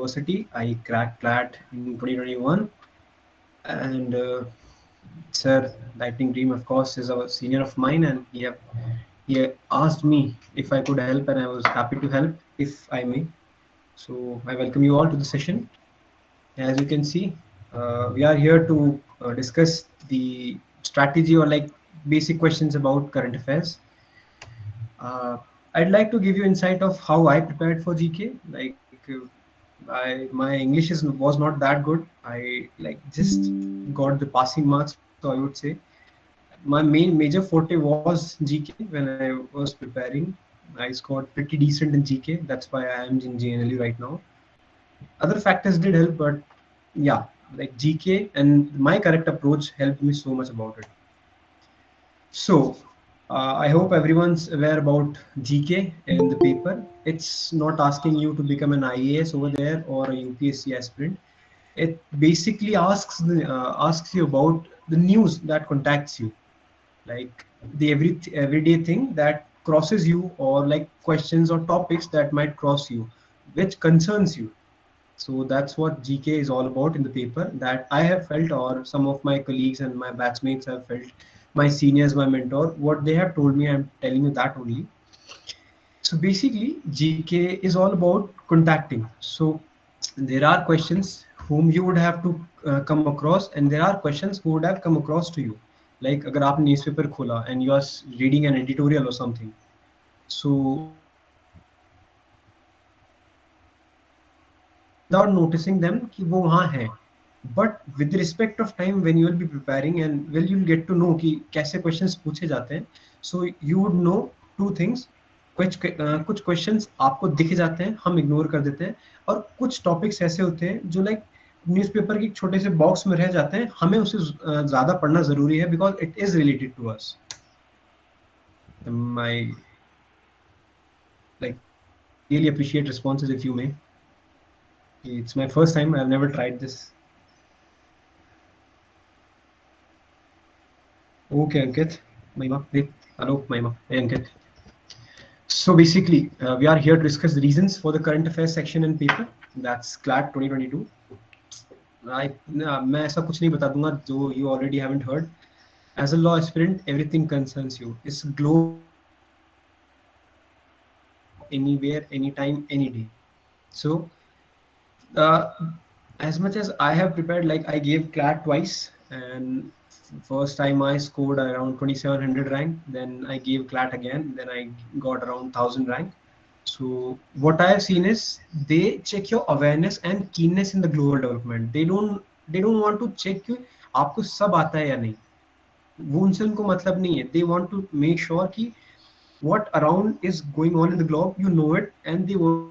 University. I cracked Clat in 2021, and Sir Lightning Dream, of course, is a senior of mine, and he asked me if I could help, and I was happy to help if I may. So I welcome you all to the session. As you can see, we are here to discuss the strategy or like basic questions about current affairs. Uh, I'd like to give you insight of how I prepared for GK. My English was not that good. I like just got the passing marks, so I would say my major forte was GK. When I was preparing, I scored pretty decent in GK. That's why I am in GNLU right now. Other factors did help, but yeah, like GK and my correct approach helped me so much about it. So I hope everyone's aware about GK in the paper. It's not asking you to become an IAS over there or a UPSC aspirant. It basically asks you about the news that contacts you, like the everyday thing that crosses you, or like questions or topics that might cross you, which concerns you. So that's what GK is all about in the paper, that I have felt, or some of my colleagues and my batchmates have felt, my seniors, my mentor, what they have told me, I'm telling you that only. So basically, GK is all about contacting. So there are questions whom you would have to come across, and there are questions who would have come across to you. Like अगर आपने newspaper खोला and you are reading an editorial or something, so without noticing them कि वो वहाँ है. But with respect of time, when you will be preparing and well, you'll get to know कि कैसे questions पूछे जाते हैं. So you would know two things. कुछ questions आपको दिख जाते हैं, हम ignore कर देते हैं, और कुछ topics ऐसे होते हैं जो like न्यूज़पेपर के छोटे से बॉक्स में रह जाते हैं, हमें उसे ज़्यादा पढ़ना ज़रूरी है because it is related to us. My like really appreciate responses if you may. It's my first time. I've never tried this. Okay, Ankit. Mahima. Hey. Hello, Mahima. Hey, Ankit. So basically, we are here to discuss the reasons for the current affairs section in paper. That's CLAT 2022. मैं ऐसा कुछ नहीं बता दूंगा जो you already haven't heard. As a law aspirant, everything concerns you. It's global, anywhere, anytime, any day. So uh, as much as I have prepared, like I gave CLAT twice, and first time I scored around 2700 rank, then I gave CLAT again, then I got around 1000 rank. So what I have seen is they check your awareness and keenness in the global development. They don't want to check you आपको सब आता है या नहीं, वो उनसे उनको मतलब नहीं है. They want to make sure कि what around is going on in the globe, you know it, and they want,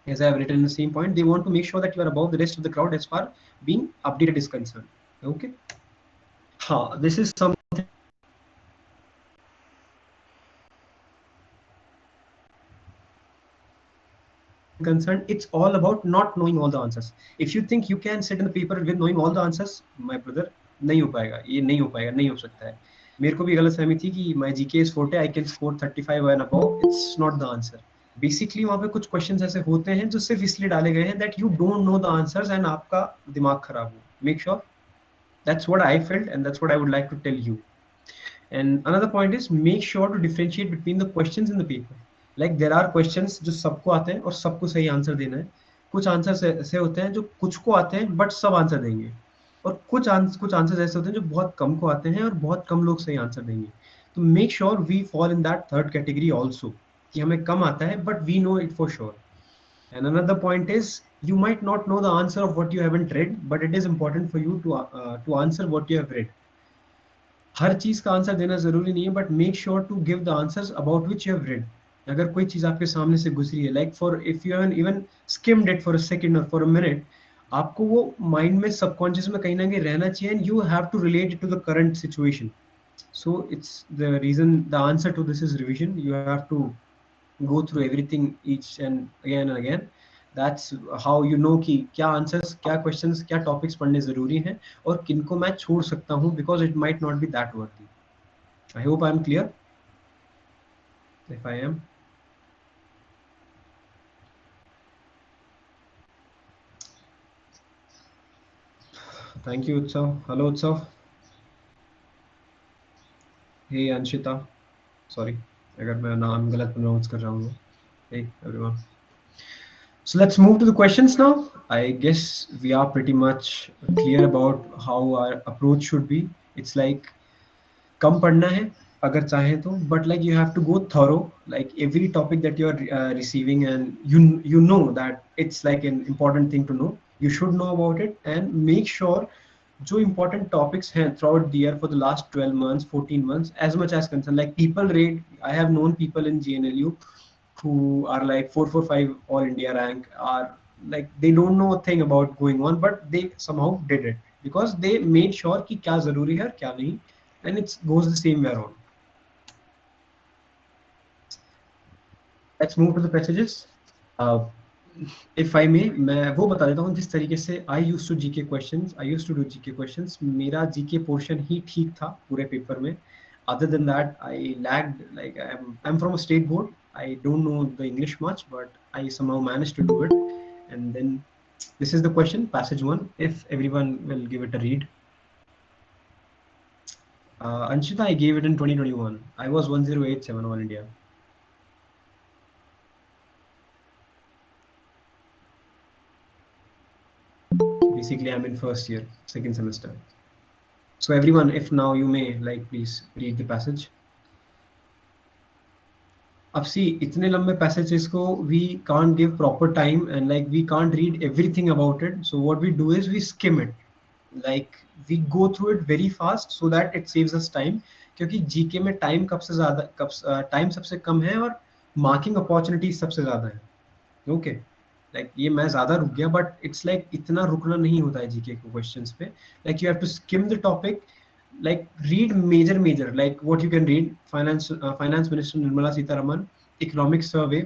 as I have written in the same point, they want to make sure that you are above the rest of the crowd as far being updated is concerned. Okay. This is something concerned. It's all about not knowing all the answers. If you think you can sit in the paper with knowing all the answers, my brother, नहीं हो पाएगा, ये नहीं हो पाएगा, नहीं हो सकता है. मेरे को भी गलत फहमी थी कि my GK is 40, I can score 35 and above. It's not the answer. Basically वहाँ पे कुछ क्वेश्चंस ऐसे होते हैं जो सिर्फ इसलिए डाले गए हैं that you don't know the answers and आपका दिमाग खराब हो. Make sure that's what I felt and that's what I would like to tell you. And another point is make sure to differentiate between the questions in the paper. Like there are questions जो सबको आते हैं और सबको सही answer देना है. कुछ आंसर्स ऐसे होते हैं जो कुछ को आते हैं बट सब आंसर देंगे, और कुछ आंसर्स ऐसे होते हैं जो बहुत कम को आते हैं और बहुत कम लोग सही आंसर देंगे. तो make sure we fall in that third category also, कि हमें कम आता है but we know it for sure. And another point is you might not know the answer of what you haven't read, but it is important for you to answer what you have read. हर चीज का answer देना जरूरी नहीं है, but make sure to give the answers about which you have read. अगर कोई चीज आपके सामने से गुजरी है, like for if you have even skimmed it for a second or for a minute, आपको वो माइंड में सबकॉन्शियस में कहीं ना कहीं रहना चाहिए, and you have to relate it to the current situation. So it's the reason, the answer to this is revision. You have to go through everything each and again. That's how you know कि क्या answers, क्या questions, क्या topics पढ़ने ज़रूरी हैं और किनको मैं छोड़ सकता हूँ, because it might not be that worthy. I hope I'm clear. If I am. Thank you, Utsav. Hello, Utsav. Hey, Anshita. Sorry, अगर मैं नाम गलत प्रोनाउंस कर रहा हूँ. Hey, everyone. So let's move to the questions now. I guess we are pretty much clear about how our approach should be. It's like कम पढ़ना है अगर चाहें तो, but like you have to go thorough, like every topic that you're receiving, and you know that it's like an important thing to know. You should know about it and make sure जो important topics हैं throughout the year for the last 12 months 14 months as much as concerned, like people rate. I have known people in GNLU who are like 445 all India rank, are like they don't know a thing about going on, but they somehow did it because they made sure कि क्या जरूरी है और क्या नहीं, and it goes the same way around. Let's move to the passages. Uh, if I may, मैं वो बता देता हूँ जिस तरीके से I used to GK questions, I used to do GK questions. मेरा GK portion ही ठीक था पूरे पेपर में. Other than that, I lagged. Like I'm from a state board. I don't know the English much, but I somehow managed to do it. And then this is the question, passage one. If everyone will give it a read. Anshita, I gave it in 2021. I was 1087 all India. Basically, I'm in first year, second semester. So everyone, if now you may, like, please read the passage. अब see, इतने लंबे passages को we can't give proper time, and like we can't read everything about it. So what we do is we skim it. Like we go through it very fast so that it saves us time. क्योंकि GK में time कब से ज़्यादा time सबसे कम है और marking opportunities सबसे ज़्यादा है. ओके, लाइक ये मैं ज्यादा रुक गया, बट इट्स लाइक इतना रुकना नहीं होता है जीके के क्वेश्चंस पे. Like you have to skim the topic, like read major like what you can read: finance minister Nirmala Sitharaman economic survey,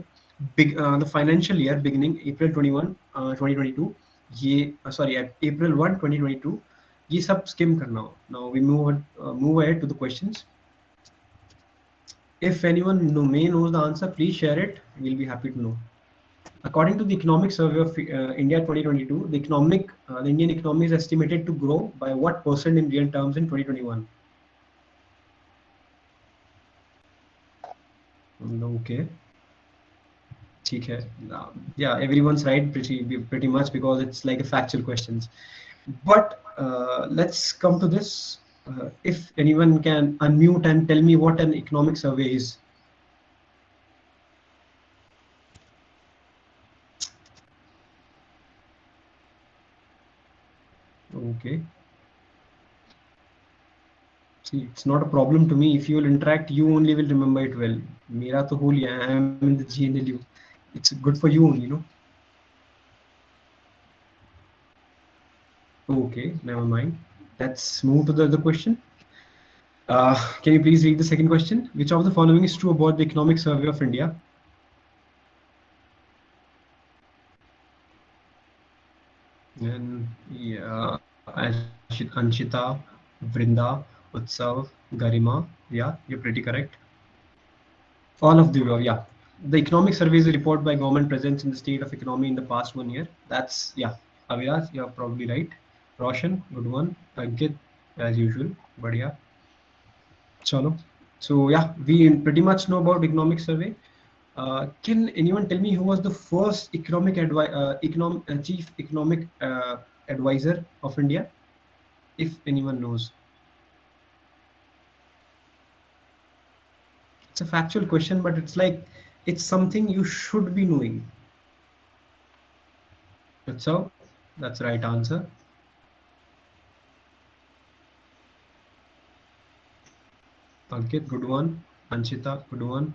big the financial year beginning April 21 2022, ये sorry April 1 2022, ये सब scheme करना हो. Now we move ahead to the questions. If anyone may knows the answer, please share it. We'll be happy to know. According to the Economic Survey of India 2022, the Indian economy is estimated to grow by what percent in real terms in 2021? Okay, ठीक है. Yeah, everyone's right pretty much because it's like a factual questions. But let's come to this. If anyone can unmute and tell me what an economic survey is. Okay. See, it's not a problem to me. If you will interact, you only will remember it well. मेरा तो हो लिया है. I am in the GNLU. It's good for you only, no? Okay, never mind. Let's move to the other question. Can you please read the second question? Which of the following is true about the Economic Survey of India? And yeah, Anshita, Vrinda, Utsav, Garima. Yeah, you're pretty correct. All of the above, yeah. The economic survey is a report by government presence in the state of economy in the past 1 year. That's, yeah. Aviraz, you're probably right. Roshan, good one. Ankit, as usual. Badhiya. Chalo. So yeah, we pretty much know about economic survey. Can anyone tell me who was the first chief economic advisor of India? If anyone knows, it's a factual question, but it's like it's something you should be knowing. So that's the right answer. Ankit, good one. Anshita, good one.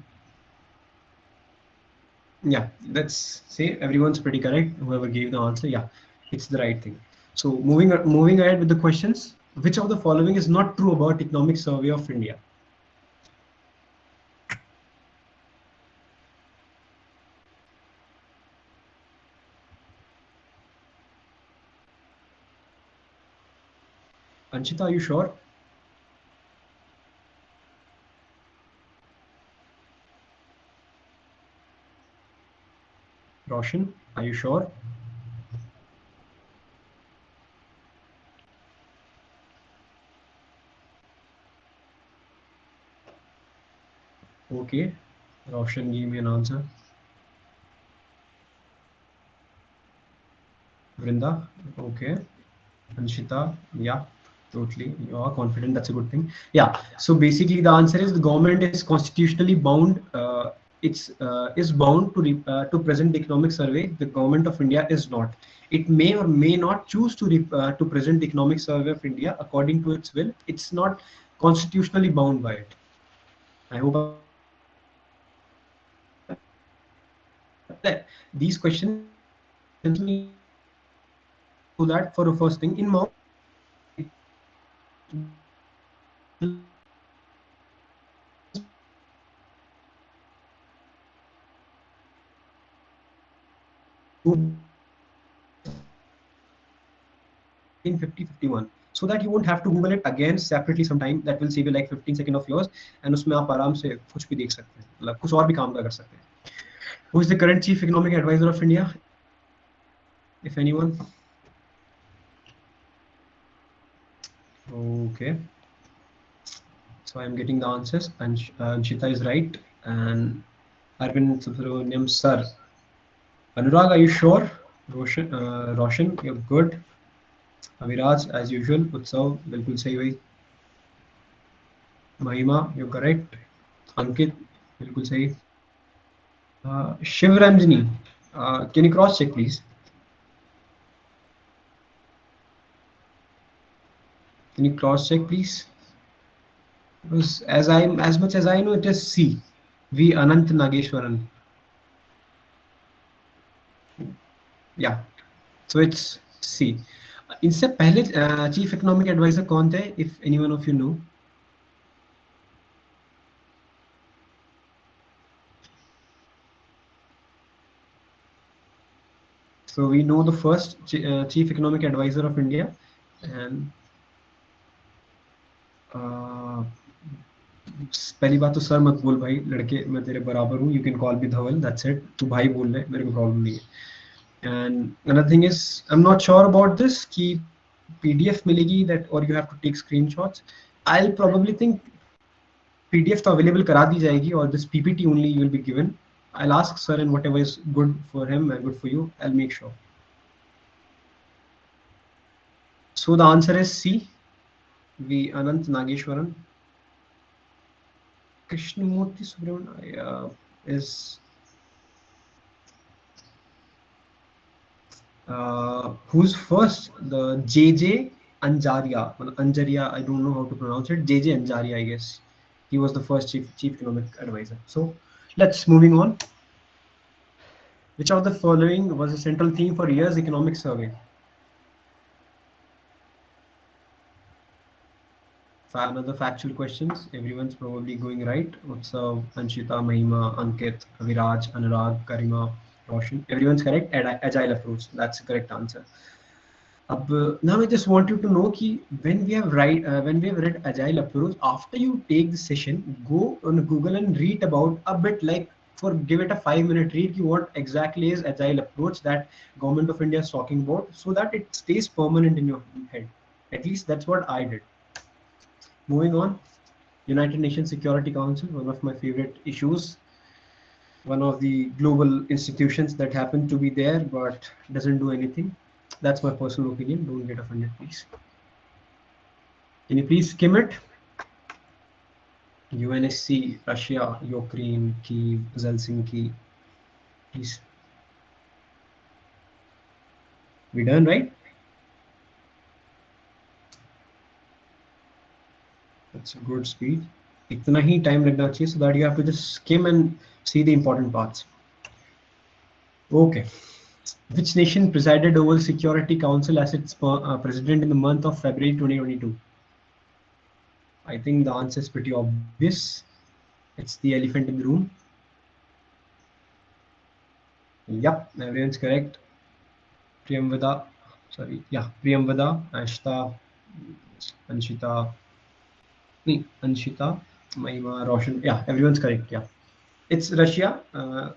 Yeah, let's say everyone's pretty correct. Whoever gave the answer, yeah, it's the right thing. So moving ahead with the questions. Which of the following is not true about Economic Survey of India? Anshita, are you sure? Roshan, are you sure? Okay. Roshan, give me an answer. Vrinda, okay. Anshita, yeah, totally. You are confident. That's a good thing. Yeah. So basically, the answer is the government is constitutionally bound. It's is bound to present the economic survey. The government of India is not. It may or may not choose to present the economic survey of India according to its will. It's not constitutionally bound by it. I hope I'm clear. These questions will be very important. So let me do that for the first thing. In mock exams, between 50 51, so that you won't have to google it again separately sometime. That will save you like 15 seconds of yours, and उसमें आप आराम से कुछ भी देख सकते हैं, मतलब कुछ और भी काम कर सकते हैं. Who is the current chief economic advisor of India, if anyone? Okay, so I am getting the answers, and Anshita is right, and Arvind Subramaniam sir. Anurag, are you sure? Roshan, you're good. Aviraj, as usual. Utsav, बिल्कुल सही भाई. Mahima, you're correct. Ankit, बिल्कुल सही. Shiv Ranjani, can you cross check please? Can you cross check please? Because as much as I know, it is C. V Anant Nageshwaran. Yeah, so it's C. इनसे पहले chief economic adviser कौन थे, if anyone of you know? So we know the first chief economic advisor of India, and पहली बात तो sir मत बोल भाई, लड़के मैं तेरे बराबर हूँ. You can call me Dhawal, that's it. तू भाई बोल ले, मेरे को प्रॉब्लम नहीं है. And another thing is, I'm not sure about this कि PDF मिलेगी that, or you have to take screenshots. I'll probably think PDF तो available करा दी जाएगी, or this PPT only you will be given. I'll ask sir, and whatever is good for him and good for you, I'll make sure. So the answer is C. V Anant Nageshwaran. Krishnamurti Subramanian is who's first? The JJ Anjaria. Anjaria, I don't know how to pronounce it. JJ Anjaria, I guess. He was the first chief economic advisor. So let's moving on. Which of the following was a central theme for year's economic survey? Another factual questions. Everyone's probably going right. Utsav, Anshita, Mahima, Ankit, Viraj, Anurag, Karima, Roshan. Everyone's correct. Agile approach. That's the correct answer. Now I just want you to know कि when we have read agile approach, after you take the session, go on Google and read about a bit, like for give it a 5-minute read ki what exactly is agile approach that government of India is talking about, so that it stays permanent in your head. At least that's what I did. Moving on, United Nations Security Council, one of my favorite issues, one of the global institutions that happen to be there but doesn't do anything. That's my personal opinion. Don't get offended, please. Can you please skim it? UNSC, Russia, Ukraine, Kiev, Helsinki. Please. We done, right? That's a good speed. इतना ही time लगना चाहिए, so that you have to just skim and see the important parts. Okay. Which nation presided over the Security Council as its president in the month of February 2022? I think the answer is pretty obvious. It's the elephant in the room. Yep, everyone's correct. Priyamvada, Ashita, Anshita, Mahima, Roshan. Yeah, everyone's correct. Yeah, it's Russia.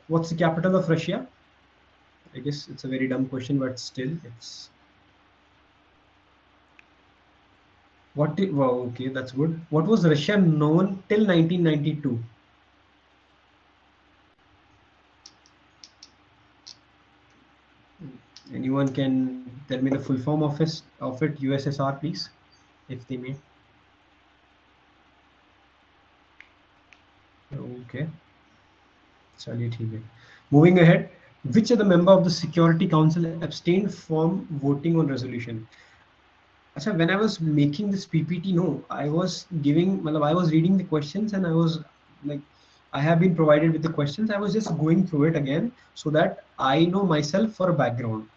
What's the capital of Russia? I guess it's a very dumb question, but still, it's what? Wow, okay, that's good. What was Russia known till 1992? Anyone can tell me the full form of it, USSR, please, if they may. Okay, चलिए ठीक है. Moving ahead, which other member of the Security Council abstained from voting on resolution? Achha, when I was making this PPT, no, I was giving, matlab, I was reading the questions and I was like, I have been provided with the questions. I was just going through it again so that I know myself for a background.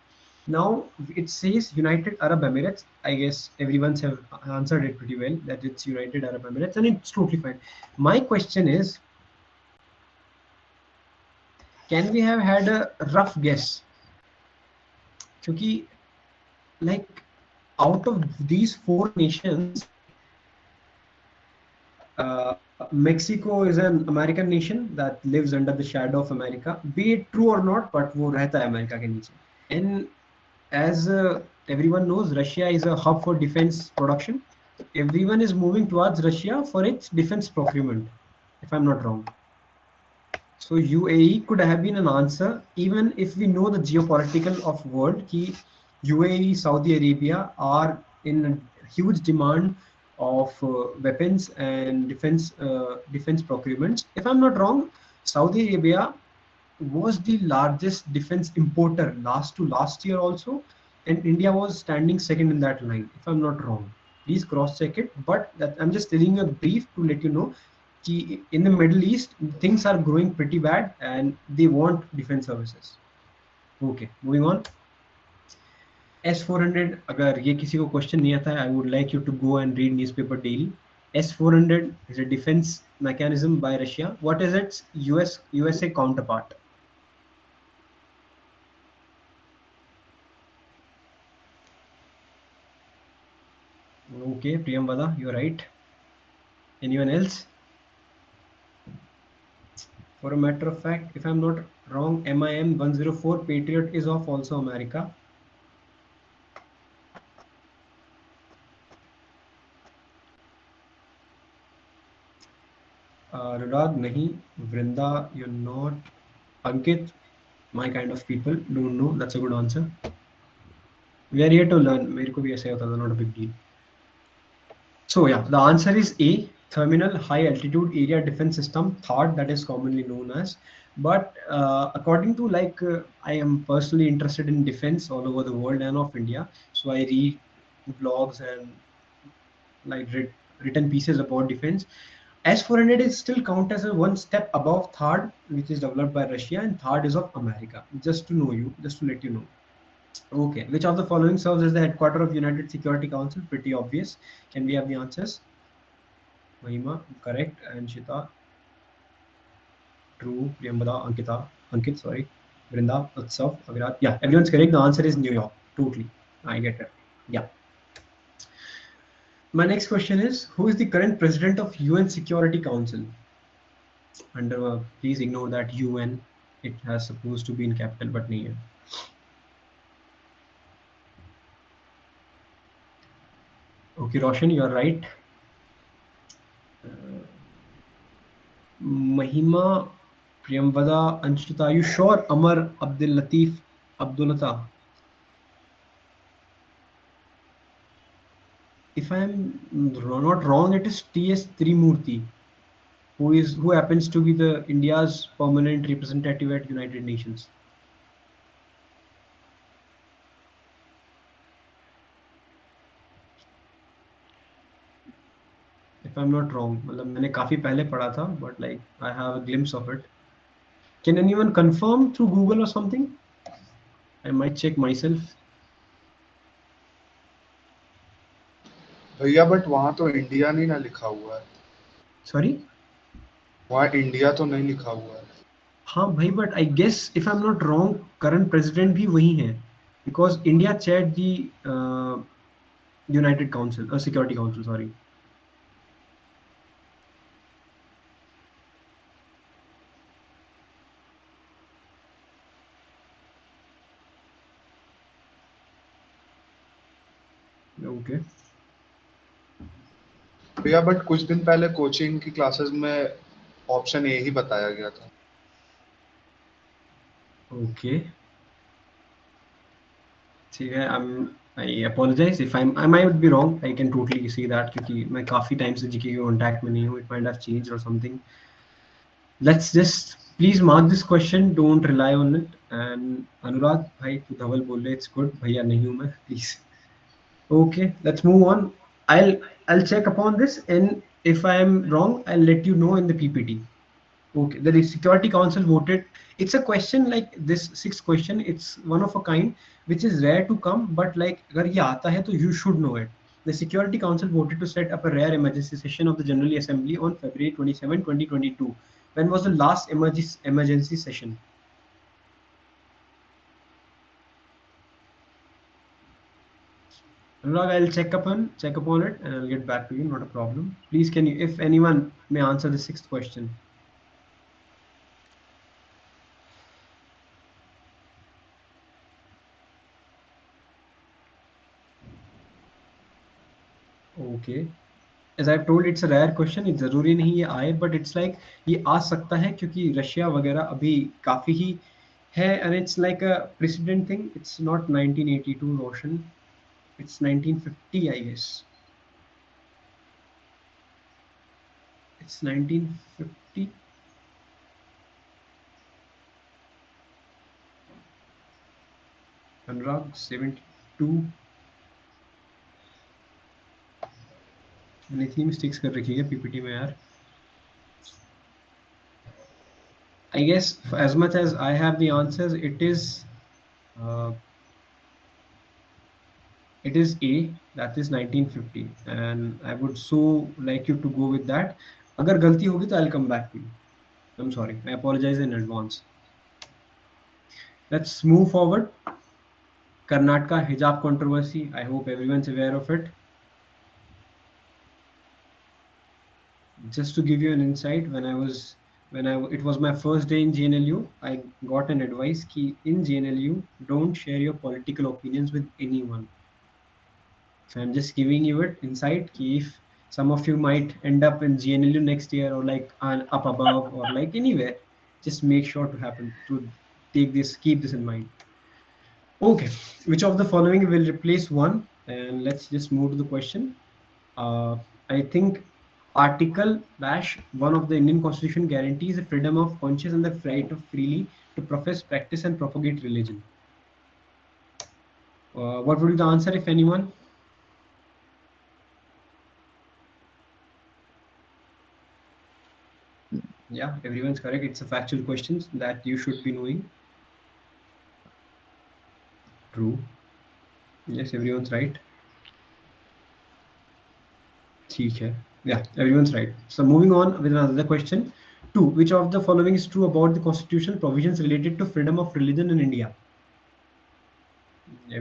Now it says United Arab Emirates. I guess everyone's have answered it pretty well that it's United Arab Emirates, and it's totally fine. My question is, can we have had a rough guess? Because like out of these four nations, Mexico is an American nation that lives under the shadow of America. Be it true or not, but वो रहता है America के नीचे. And as everyone knows, Russia is a hub for defense production. Everyone is moving towards Russia for its defense procurement, if I'm not wrong. So UAE could have been an answer, even if we know the geopolitical of world. Ki UAE, Saudi Arabia are in huge demand of weapons and defense procurements. If I'm not wrong, Saudi Arabia was the largest defense importer last year also, and India was standing second in that line, if I'm not wrong. Please cross check it, but that, I'm just telling you a brief to let you know कि in the Middle East things are growing pretty bad and they want defense services. Okay, moving on. S400, अगर ये किसी को question नहीं आता है, I would like you to go and read newspaper daily. S400 is a defense mechanism by Russia. What is its USA counterpart? Okay, Priyamvada, you're right. Anyone else? For a matter of fact, if I'm not wrong, MIM 104 Patriot is of also America. Rudad, nahi. Vrinda, you're not. Ankit, my kind of people, don't know. That's a good answer. We are here to learn. मेरे को भी ऐसे होता था, not a big deal. So yeah, the answer is A, Terminal High Altitude Area Defense System, THAAD, that is commonly known as. But according to I am personally interested in defense all over the world and of India. So I read blogs and like written pieces about defense. S400 is still count as a one step above THAAD, which is developed by Russia, and THAAD is of America. Just to know you, just to let you know. Okay, which of the following serves as the headquarter of United Security Council? Pretty obvious. Can we have the answers? Mahima, correct. And Shita, true. Priyambada, Ankit, sorry. Vrinda, Utsav, Avirat. Yeah, everyone's correct. The answer is New York. Totally. I get it. Yeah. My next question is, who is the current president of UN Security Council? And please ignore that UN. It has supposed to be in capital, but nahi hai. Okay, Roshan, you are right. Mahima, Priyamvada, Anshita, are you sure? Amar, Abdul Latif, Abdulata. If I am not wrong, it is T.S. Trimurti, who happens to be the India's permanent representative at United Nations. If I'm not wrong, मतलब मैंने काफी पहले पढ़ा था, but like I have a glimpse of it. Can anyone confirm through Google or something? I might check myself. भैया but वहाँ तो India नहीं ना लिखा हुआ है. Sorry? वहाँ इंडिया तो नहीं लिखा हुआ है. हाँ भाई, but I guess if I'm not wrong, current president भी वही है, because India chaired the United Council, Security Council, sorry. Okay. भैया बट कुछ दिन पहले कोचिंग की क्लासेस में ऑप्शन ए ही बताया गया था. Okay. ठीक है, I apologize if I might be wrong. I can totally see that क्योंकि मैं काफी टाइम से जीके के कांटेक्ट में नहीं हूँ. It might have changed or something. Let's just please mark this question. Don't rely on it. And Anurag भाई तू धवल बोल रहे it's good. भैया नहीं हूँ मैं. Please. Okay, let's move on. I'll check upon this, and if I am wrong, I'll let you know in the PPT. Okay, the Security Council voted. It's a question like this sixth question. It's one of a kind, which is rare to come, but like अगर ये आता है तो you should know it. The Security Council voted to set up a rare emergency session of the General Assembly on February 27, 2022. When was the last emergency session? Anurag, I'll check upon it and I'll get back to you. Not a problem. Please, can you, if anyone may answer the sixth question? Okay. As I've told, it's a rare question. It's जरूरी नहीं ये आए, but it's like ये आ सकता है क्योंकि Russia वगैरह अभी काफी ही है, and it's like a precedent thing. It's not 1982 Roshan. It's 1950, I guess. It's 1950. Anurag 72. मैंने इतनी मिस्टेक्स कर रखी है पीपीटी में यार. I guess as much as I have the answers, uh, it is A, that is 1950, and I would so like you to go with that. अगर गलती होगी तो I'll come back to you. I'm sorry. I apologize in advance. Let's move forward. Karnataka hijab controversy. I hope everyone's aware of it. Just to give you an insight, it was my first day in GNLU, I got an advice कि in GNLU don't share your political opinions with anyone. So I'm just giving you it insight कि if some of you might end up in GNLU next year or like up above or like anywhere, just make sure to keep this in mind. Okay, which of the following will replace one? And let's just move to the question. I think Article -1 of the Indian Constitution guarantees the freedom of conscience and the right of freely to profess, practice, and propagate religion. What would be the answer, if anyone? Yeah, everyone's correct. It's a factual question that you should be knowing. True. Yes, everyone's right. ठीक है. Yeah, everyone's right. So moving on with another question. 2. Which of the following is true about the constitutional provisions related to freedom of religion in India?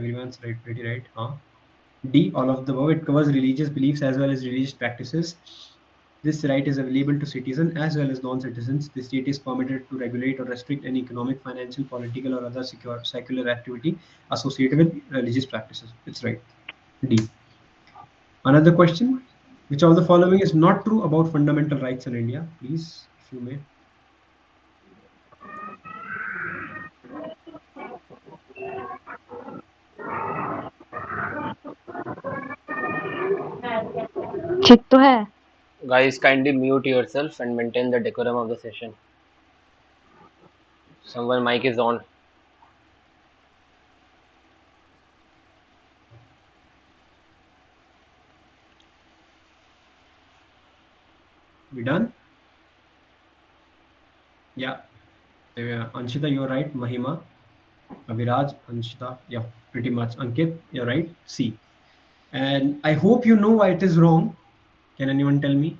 Everyone's right, pretty right. Huh? D. All of the above. It covers religious beliefs as well as religious practices. This right is available to citizens as well as non-citizens. The state is permitted to regulate or restrict any economic, financial, political, or other secular activity associated with religious practices. It's right. D. Another question. Which of the following is not true about fundamental rights in India? Please, if you may. ठीक तो है. Guys, kindly mute yourself and maintain the decorum of the session. Someone mic is on. We done? Yeah. Anshita, you're right. Mahima, Aviraj, Anshita, yeah, pretty much. Ankit, you're right. C. And I hope you know why it is wrong. Can anyone tell me?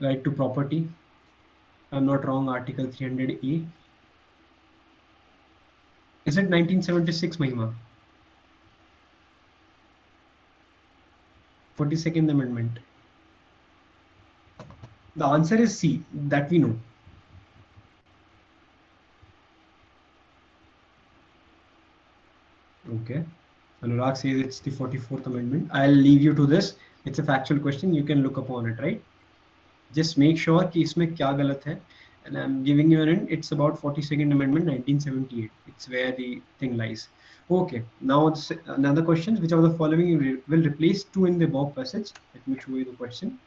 Right to property. I'm not wrong. Article 300A. Is it 1976, Mahima? 42nd Amendment. The answer is C. That we know. Okay. Anurag says it's the 44th Amendment. I'll leave you to this. It's a factual question. You can look upon it, right? Just make sure कि इसमें क्या गलत है. and I'm giving you an hint. It's about 42nd Amendment, 1978. It's where the thing lies. Okay, now another question. Which of the following will replace two in the above passage? Let me show you the question.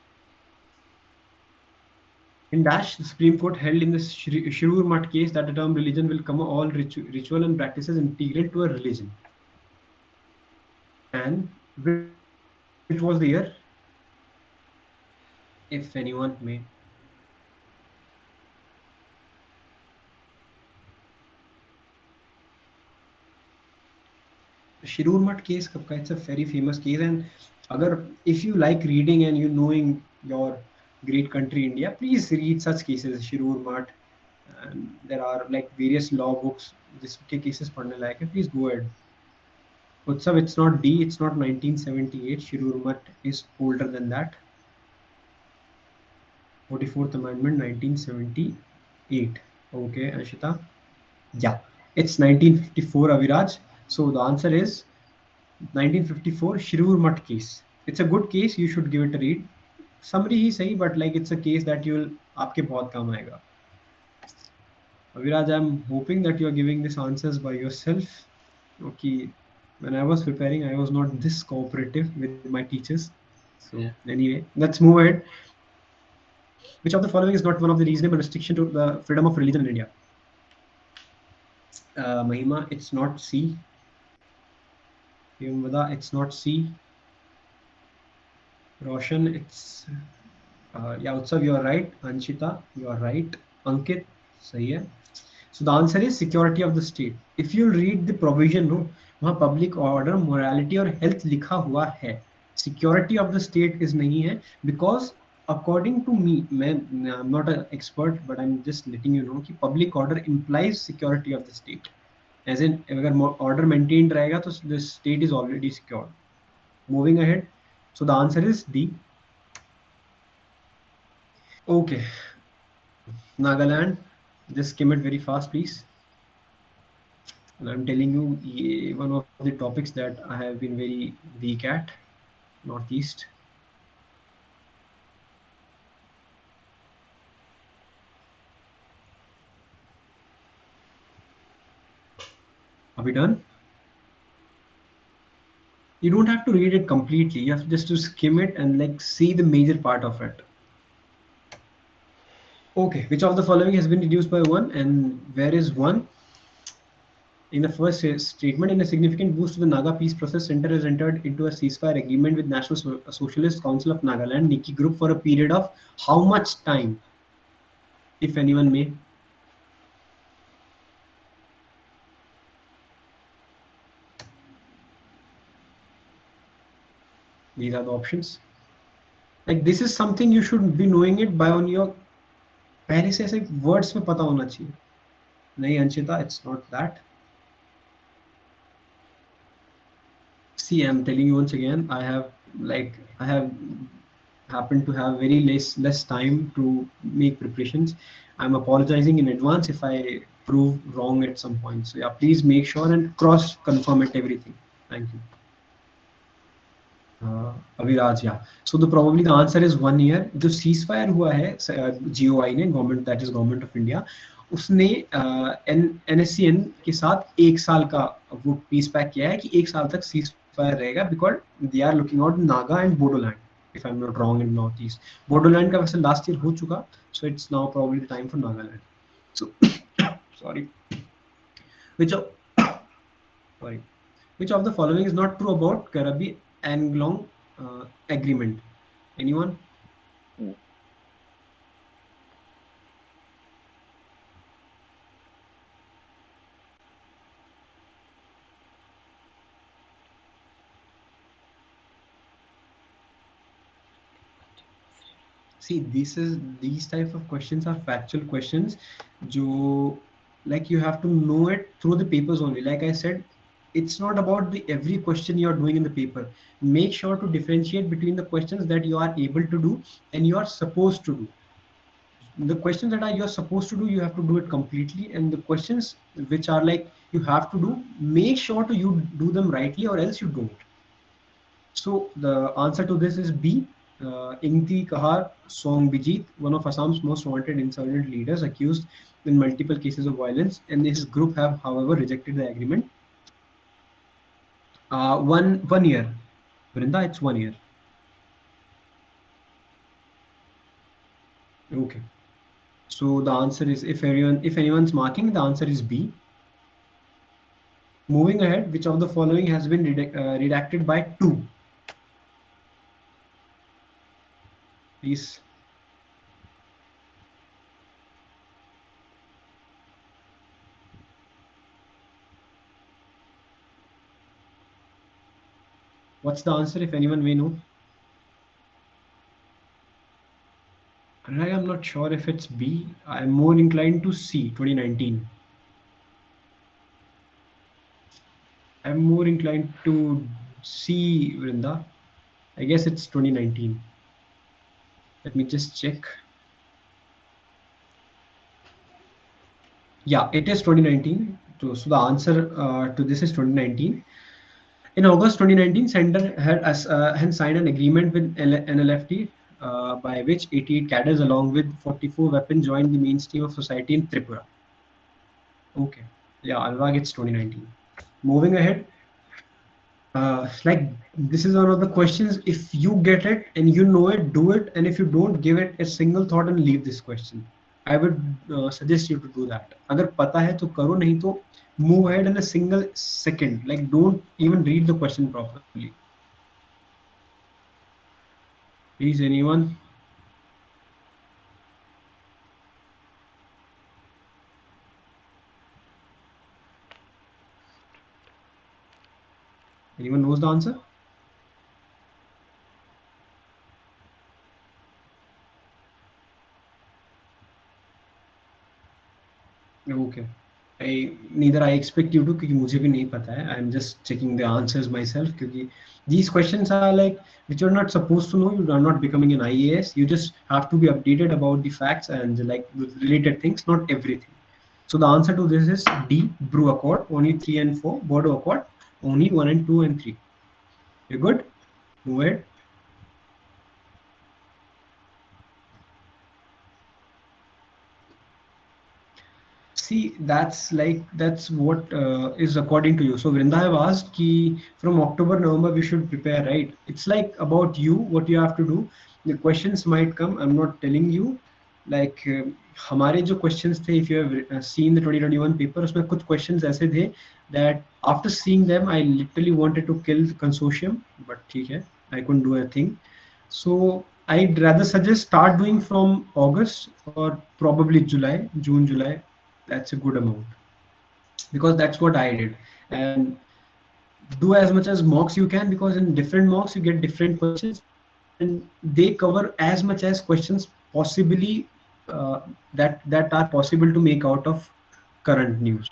In Dash, the Supreme Court held in the Shirur Math case that the term religion will come all ritual and practices integral to a religion. And which was the year? If anyone may. Shirur Math case कब का? It's a very famous case, and अगर if you like reading and you knowing your great country India, please read such cases. Shirur Math, and there are like various law books जिसके cases पढ़ने लायक है. Please go ahead. Utsav, it's not D. It's not 1978. Shirur Math is older than that. 44th Amendment, 1978. Okay, Anshita. Yeah, it's 1954, Aviraj. So the answer is 1954 Shirur Math case. It's a good case. You should give it a read. Summary ही सही, but like it's a case that you'll आपके बहुत काम आएगा. Aviraj, I'm hoping that you're giving these answers by yourself. Okay, when I was preparing, I was not this cooperative with my teachers. So anyway, let's move ahead. Which of the following is not one of the reasonable restriction to the freedom of religion in India? Mahima, it's not C. Yumvada, it's not C. Roshan, it's yeah, Utsav, you are right. Anshita, you are right. Ankit, sahi hai. So the answer is security of the state. If you read the provision, no, वहाँ public order, morality और health लिखा हुआ है. Security of the state is नहीं है, because according to me, I'm not an expert, but I'm just letting you know कि public order implies security of the state. As in, अगर order maintained रहेगा तो the state is already secure. Moving ahead, so the answer is D. Okay, Nagaland, just skim it very fast, please. And I'm telling you, one of the topics that I have been very weak at, Northeast. Are we done? You don't have to read it completely. You have just to skim it and like see the major part of it. Okay, which of the following has been reduced by 1, and where is 1? In the first statement, in a significant boost to the Naga peace process, Center has entered into a ceasefire agreement with National Socialist Council of Nagaland, Nikki Group, for a period of how much time? If anyone may. These are the options. Like this is something you should be knowing it by on your पहले से ऐसे words में पता होना चाहिए. नहीं Anshita, it's not that. See, I'm telling you once again, I have happened to have very less time to make preparations. I'm apologizing in advance if I prove wrong at some point. So yeah, please make sure and cross confirm it everything. Thank you. Aviraj, yeah. So probably the answer is 1 year. जो ceasefire हुआ है GOI ने, government, that is government of India, उसने NSCN के साथ 1 साल का वो पीस पैक किया है कि 1 साल तक ceasefire रहेगा, because they are looking out Naga and Bodoland, if I'm not wrong, in Northeast. Bodoland का वैसे last year हो चुका, so it's now probably the time for Nagaland. So sorry. Which of the following is not true about Karabi Anglong agreement? Anyone? See, these type of questions are factual questions. Like you have to know it through the papers only. Like I said, it's not about every question you are doing in the paper. Make sure to differentiate between the questions that you are able to do and you are supposed to do. The questions that you're supposed to do, you have to do it completely, and the questions which are like you have to do, make sure you do them rightly, or else you don't. So the answer to this is B. Ingti Kahar Songbijit, one of Assam's most wanted insurgent leaders, accused in multiple cases of violence, and his group have, however, rejected the agreement. 1 year. Vrinda, it's 1 year. Okay. So the answer is, if anyone's marking, the answer is B. Moving ahead, which of the following has been redacted by 2? Please. What's the answer, if anyone may know? I'm not sure if it's B. I'm more inclined to C, 2019. I'm more inclined to C, Vrinda. I guess it's 2019. Let me just check. Yeah, it is 2019. So the answer to this is 2019. In August 2019, Center had signed an agreement with NLFT by which 88 cadres along with 44 weapons joined the mainstream of society in Tripura. Okay. Yeah, Alvag, it's 2019. Moving ahead, like this is one of the questions. If you get it and you know it, do it. And if you don't, give it a single thought and leave this question. I would suggest you to do that. अगर पता है तो करो, नहीं तो move ahead in a single second. Like don't even read the question properly. Please, anyone? Anyone knows the answer? Okay. Neither I expect you to, क्योंकि मुझे भी नहीं पता है. I'm just checking the answers myself, क्योंकि these questions are like which you're not supposed to know. You are not becoming an IAS. You just have to be updated about the facts and like related things, not everything. So the answer to this is D. Brew Accord, only 3 and 4. Bordeaux Accord, only 1 and 2 and 3. You're good? Move ahead. See, that's what is according to you. So Vrinda have asked ki from October, November we should prepare, right? It's like about you, what you have to do. The questions might come. I'm not telling you. Like हमारे जो questions थे, if you have seen the 2021 paper, उसमें कुछ questions ऐसे थे that after seeing them, I literally wanted to kill the consortium, but ठीक है, I couldn't do a thing. So I'd rather suggest start doing from August or probably June, July. That's a good amount, because that's what I did. And do as much as mocks you can, because in different mocks you get different questions and they cover as much as questions possibly that are possible to make out of current news.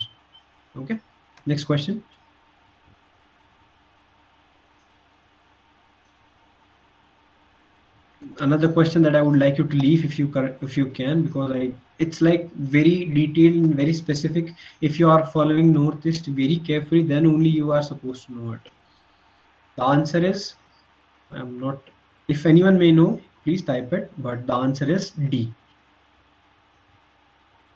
Okay, next question. Another question that I would like you to leave if you can, because it's like very detailed and very specific. If you are following Northeast very carefully, then only you are supposed to know it. The answer is, I'm not. If anyone may know, please type it. But the answer is D.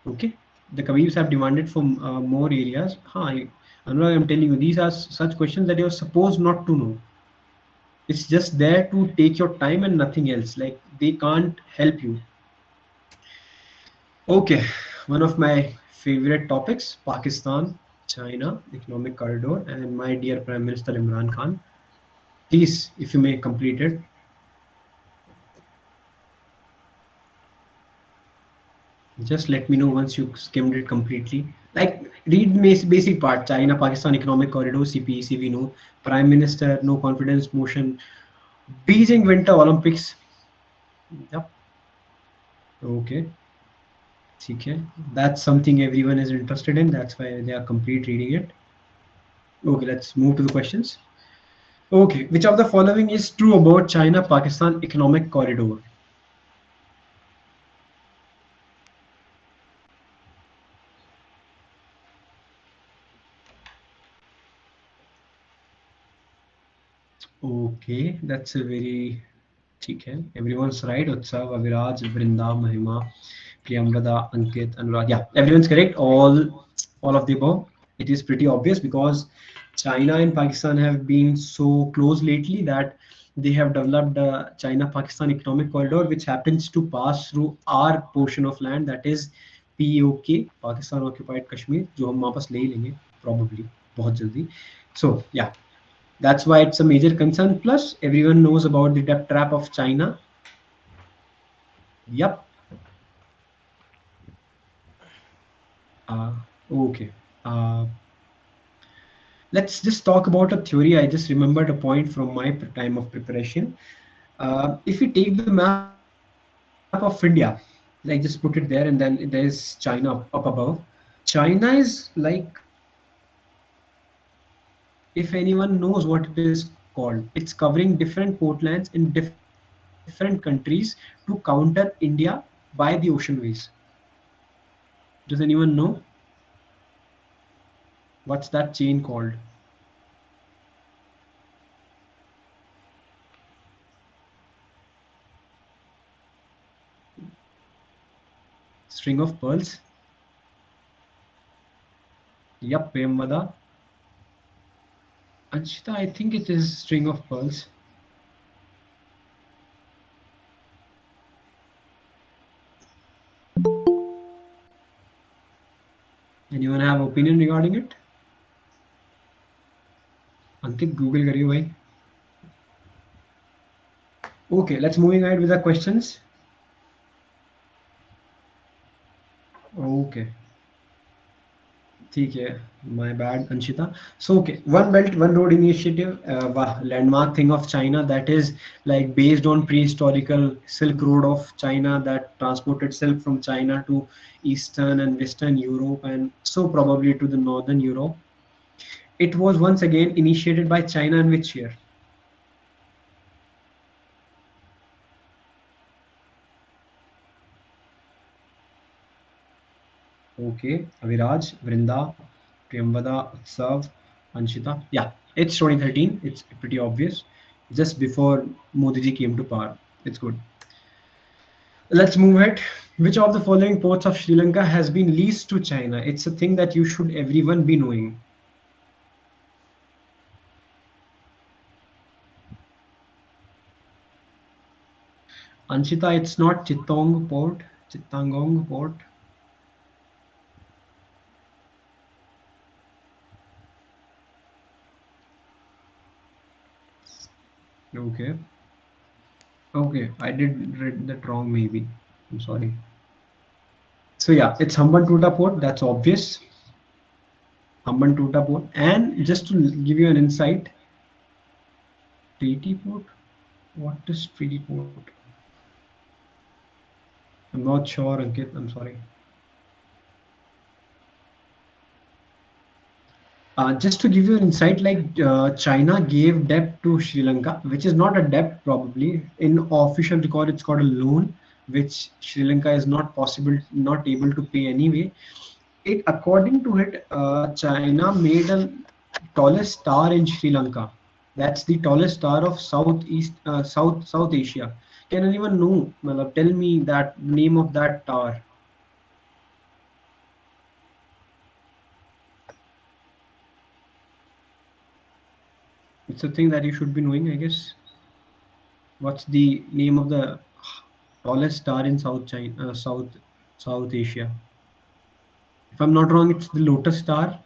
Okay. The Kabibs have demanded for more areas. Anurag, I'm telling you, these are such questions that you're supposed not to know. It's just there to take your time and nothing else. Like they can't help you. Okay, one of my favorite topics, Pakistan, China, economic corridor, and my dear Prime Minister Imran Khan. Please, if you may complete it. Just let me know once you skimmed it completely. Like read basic part: China, Pakistan, economic corridor, CPEC, we know. Prime Minister, no confidence motion. Beijing Winter Olympics. Yep. Okay. Okay. That's something everyone is interested in. That's why they are complete reading it. Okay, let's move to the questions. Okay, which of the following is true about China-Pakistan economic corridor? Okay, that's a very ठीक है, everyone's right. Utsav, Aviraj, Vrinda, Mahima, Priyamvada, Ankit, Anurag. Yeah, everyone's correct. All of the above. It is pretty obvious because China and Pakistan have been so close lately that they have developed China-Pakistan economic corridor, which happens to pass through our portion of land, that is POK, Pakistan occupied Kashmir, जो हम वापस ले ही लेंगे probably बहुत जल्दी. So yeah, that's why it's a major concern. Plus, everyone knows about the debt trap of China. Yep. Uh, okay. Uh, let's just talk about a theory. I just remembered a point from my time of preparation. If we take the map of India, like just put it there, and then there's China up above. China is like, if anyone knows what it is called, it's covering different port lands in different countries to counter India by the ocean ways. Does anyone know what's that chain called? String of pearls. Yup, Premvada. Anshita, I think it is string of pearls. Anyone have opinion regarding it? Ankit, Google करियो भाई. Okay, let's moving ahead with the questions. Okay. ठीक है, my bad, Anshita. So okay, one belt one road initiative, landmark thing of China, that is like based on prehistorical Silk Road of China that transported silk from China to Eastern and Western Europe, and so probably to the Northern Europe. It was once again initiated by China in which year? Okay, Aviraj, Vrinda, Priyamvada, Utsav, Anshita. Yeah, it's 2013. It's pretty obvious. Just before Modi ji came to power. It's good. Let's move ahead. Which of the following ports of Sri Lanka has been leased to China? It's a thing that you should everyone be knowing. Anshita, it's not Chittagong port. Chittagong port. Okay. Okay, I did read that wrong maybe. I'm sorry. So yeah, it's Hambantota port. That's obvious. Hambantota port. And just to give you an insight, Treaty port. What is Treaty port? I'm not sure, Ankit. I'm sorry. Just to give you an insight, like China gave debt to Sri Lanka, which is not a debt probably. In official record, it's called a loan, which Sri Lanka is not able to pay anyway. It, according to it, China made a tallest star in Sri Lanka. That's the tallest star of South Asia. Can anyone know? Malab, tell me that name of that tower. It's a thing that you should be knowing, I guess. What's the name of the tallest star in South Asia? If I'm not wrong, it's the Lotus Star.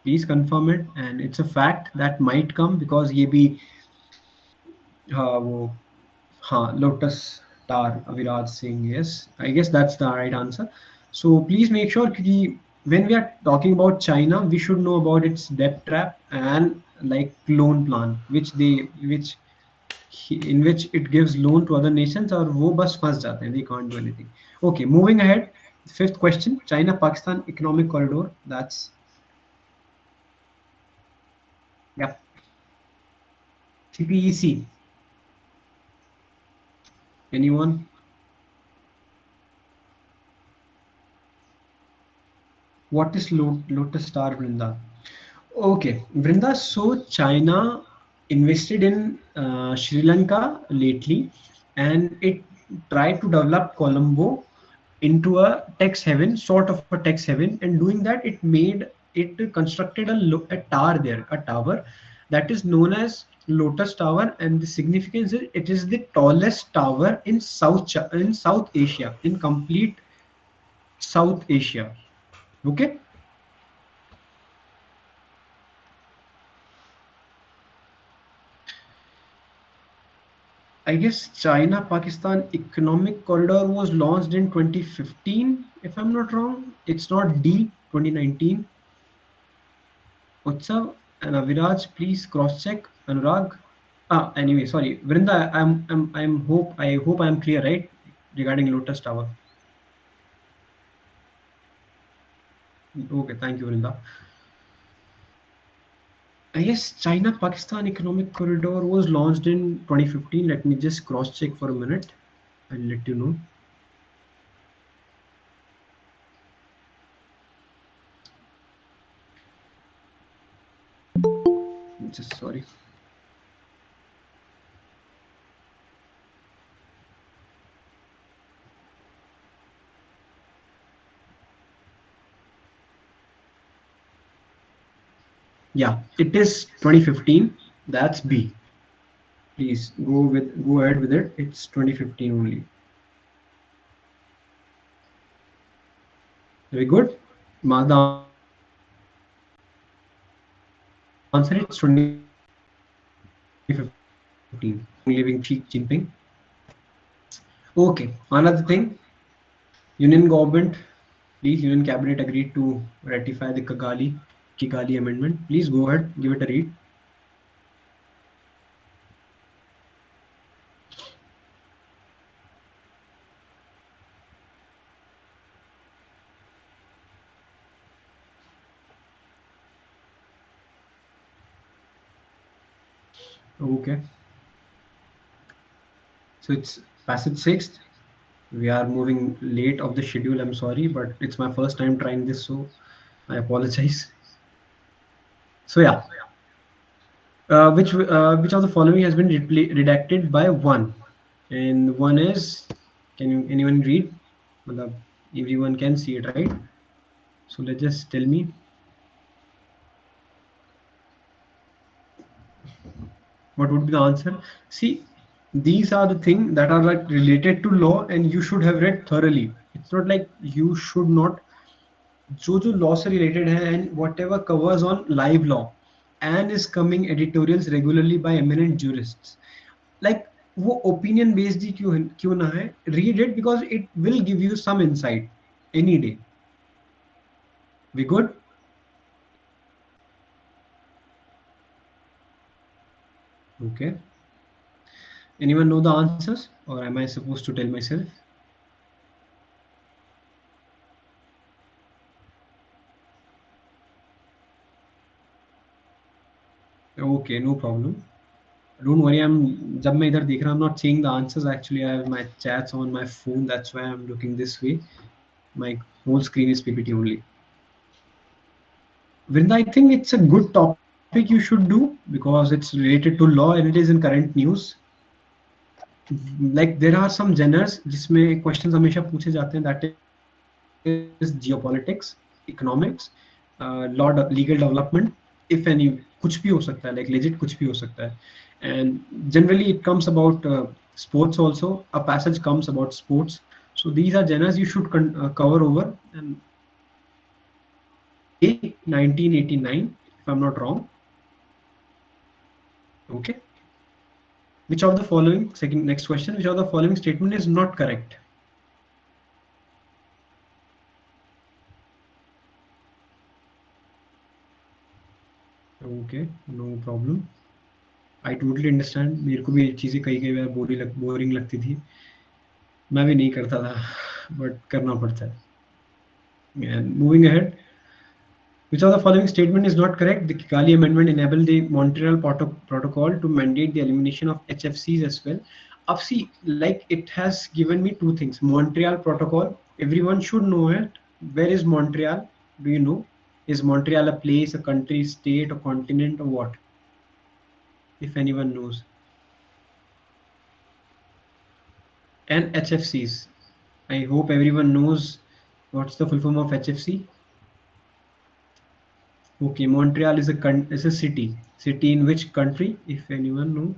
Please confirm it, and it's a fact that might come because ये भी वो Lotus Star, Aviraj saying yes. I guess that's the right answer. So please make sure when we are talking about China, we should know about its debt trap and like loan plan, which in which it gives loan to other nations, और वो बस फंस जाते हैं. They can't do anything. Okay, moving ahead. Fifth question: China-Pakistan economic corridor. That's yeah. CPEC. Anyone? What is Lotus Star, Vrinda? Okay, Vrinda. So China invested in Sri Lanka lately, and it tried to develop Colombo into a tax haven, sort of a tax haven, and doing that, it constructed a tower there, a tower that is known as Lotus Tower, and the significance is it is the tallest tower in South Asia, in complete South Asia. Okay. I guess China Pakistan Economic Corridor was launched in 2015, if I'm not wrong. It's not D, 2019. Utsav and Aviraj, please cross check. Anurag. Anyway, sorry. Vrinda, I hope I'm clear, right? Regarding Lotus Tower. Okay, thank you, Vrinda. I guess China Pakistan Economic Corridor was launched in 2015. Let me just cross check for a minute. I'll let you know. Just sorry. Yeah, it is 2015. That's B. Please go ahead with it. It's 2015 only. Very good. Mark the answer. It's 2015. Living Xi Jinping. Okay. Another thing. Union government, please. Union cabinet agreed to ratify the Kigali amendment. Please go ahead. Give it a read. Okay. So it's passage 6th. We are moving late of the schedule. I'm sorry, but it's my first time trying this, so I apologize. So yeah, which of the following has been redacted by one? And one is, anyone read? Matlab, everyone can see it, right? So let's just tell me. What would be the answer? See, these are the things that are like related to law, and you should have read thoroughly. It's not like you should not. जो law से related है and whatever covers on live law and is coming editorials regularly by eminent jurists, like वो opinion based ही क्यों ना है, read it because it will give you some insight any day. We good? Okay. Anyone know the answers, or am I supposed to tell myself? Okay, no problem. Don't worry. जब मैं इधर देख रहा, I'm not seeing the answers. Actually, I have my chats on my phone. That's why I'm looking this way. My whole screen is PPT only. Vrinda, I think it's a good topic you should do because it's related to law and it is in current news. Like there are some genres जिसमें questions हमेशा पूछे जाते हैं. That is geopolitics, economics, law, legal development, if any. कुछ भी हो सकता है, like legit कुछ भी हो सकता है. And generally it comes about sports also. A passage comes about sports. So these are genres you should cover over. And A, 1989, if I'm not wrong. Okay. Which of the following, next question, which of the following statement is not correct? Okay, no problem. I totally understand. मेरे को भी ये चीजें कई बार boring लगती थी. मैं भी नहीं करता था, but करना पड़ता है. And moving ahead, which of the following statement is not correct? The Kigali Amendment enabled the Montreal Protocol to mandate the elimination of HFCs as well. Up see, like it has given me two things. Montreal Protocol, everyone should know it. Where is Montreal? Do you know? Is Montreal a place, a country, state, or continent, or what? If anyone knows. and HFCs. I hope everyone knows what's the full form of HFC. Okay, Montreal is a city. City in which country, if anyone knows?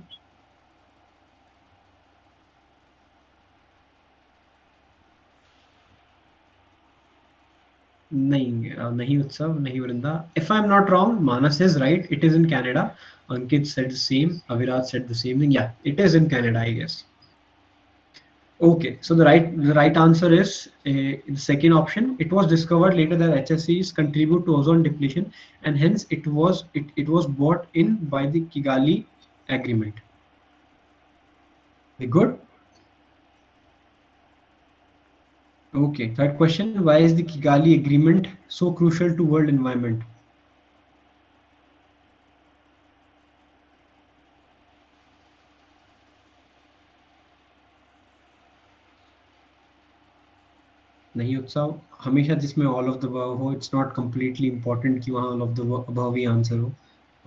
नहीं उत्सव, नहीं वृंदा. If I'm not wrong, Manas is right. It is in Canada. Ankit said the same. Aviraj said the same thing. Yeah, it is in Canada, I guess. Okay, so the right answer is the second option. It was discovered later that HFCs contribute to ozone depletion, and hence it was brought in by the Kigali Agreement. We good? Okay, third question. Why is the Kigali Agreement so crucial to world environment? नहीं उत्सव, हमेशा जिसमें all of the above हो, it's not completely important कि वहाँ all of the above he answer हो.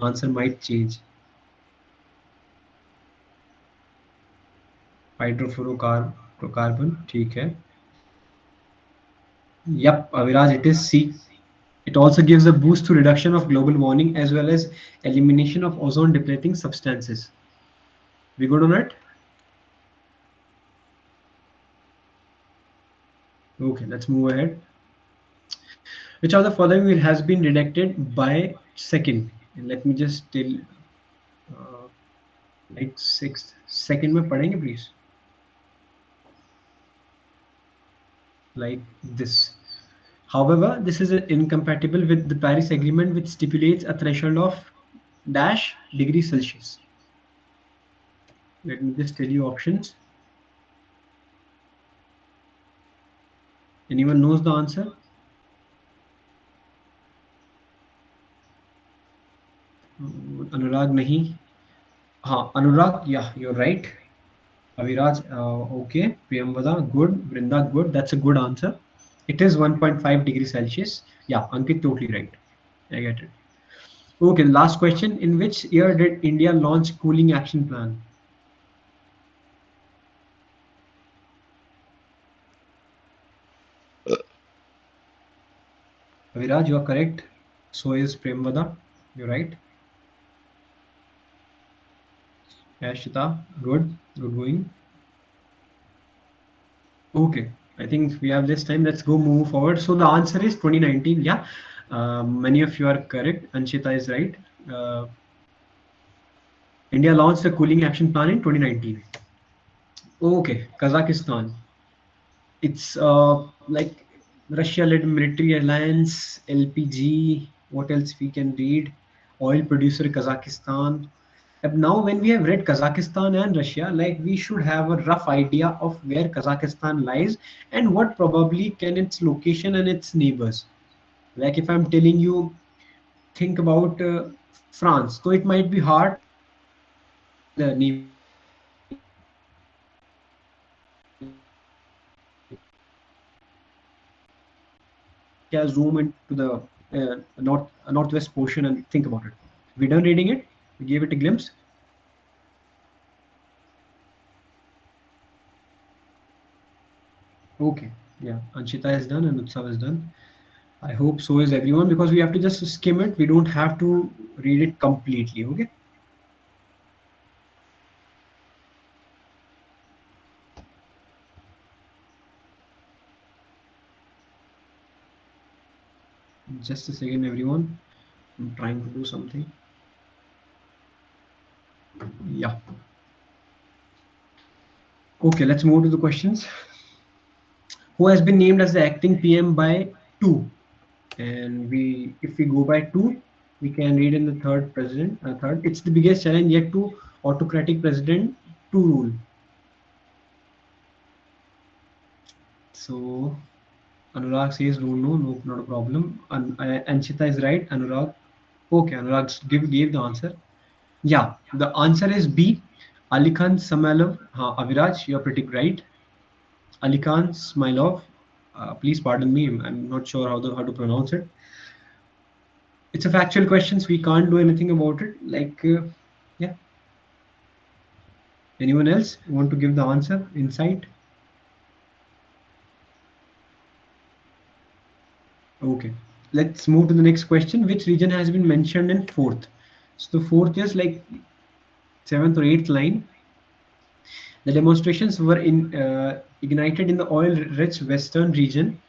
Answer might change. Hydrofluorocarbon, ठीक है. Yep, Aviraj, it is C. It also gives a boost to reduction of global warming as well as elimination of ozone depleting substances. We good on it? Okay, let's move ahead. Which of the following has been redacted by second? And let me just tell, like 6th. Second में पढ़ेंगे please. Like this. However, this is incompatible with the Paris Agreement, which stipulates a threshold of dash degrees Celsius. Let me just tell you options. Anyone knows the answer? Anurag nahi. हाँ, Anurag, yeah, you're right. Aviraj, okay. Priyamvada, good. Vrinda, good. That's a good answer. It is 1.5 degrees Celsius. Yeah, Ankit, totally right. I get it. Okay, last question. In which year did India launch cooling action plan? Aviraj, you are correct. So is Premvada. You're right. Ashita, good. Good going. Okay, I think we have this time. Let's go move forward. So the answer is 2019. Yeah, many of you are correct. Anshita is right. India launched a cooling action plan in 2019. Okay, Kazakhstan. It's like Russia-led military alliance, LPG. What else we can read? Oil producer Kazakhstan. Now, when we have read Kazakhstan and Russia, like we should have a rough idea of where Kazakhstan lies and what probably can its location and its neighbors. Like if I'm telling you, think about France, so it might be hard the neighbor. Zoom into the northwest portion and think about it. We done reading it? We gave it a glimpse. Okay, yeah, Anshita is done and Utsav is done. I hope so is everyone, because we have to just skim it. We don't have to read it completely. Okay. Just a second, everyone. I'm trying to do something. Yeah. Okay, let's move to the questions. Who has been named as the acting PM by 2? And if we go by 2, we can read in the third president. Third, it's the biggest challenge yet to autocratic president to rule. So Anurag says don't know, no, not a problem. Anshita is right. Anurag, okay, Anurag gave the answer. Yeah, the answer is B. Ali Khan Samalov. Aviraj, you're pretty right. Ali Khan Smilov. Please pardon me. I'm not sure how to pronounce it. It's a factual question, so we can't do anything about it. Like, yeah. Anyone else want to give the answer? Insight? Okay, let's move to the next question. Which region has been mentioned in fourth? So the fourth is like 7th or 8th line. The demonstrations were ignited in the oil-rich western region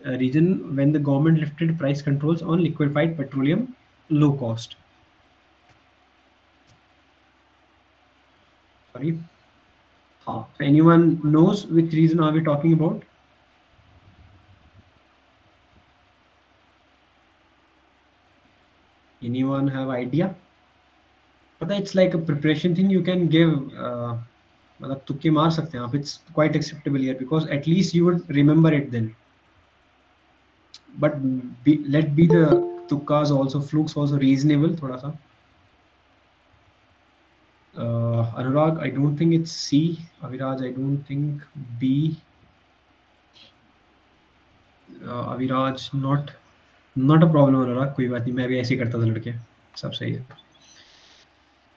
when the government lifted price controls on liquefied petroleum low cost. Sorry. Anyone knows which region are we talking about? Anyone have idea? But it's like a preparation thing you can give. मतलब तुक्के मार सकते हैं आप. It's quite acceptable here because at least you would remember it then. But let be the tukkas also, flukes also reasonable थोड़ा सा. Anurag, I don't think it's C. Aviraj, I don't think B. Aviraj, not a problem Anurag, कोई बात नहीं, मैं भी ऐसे ही करता था लड़के, सब सही है.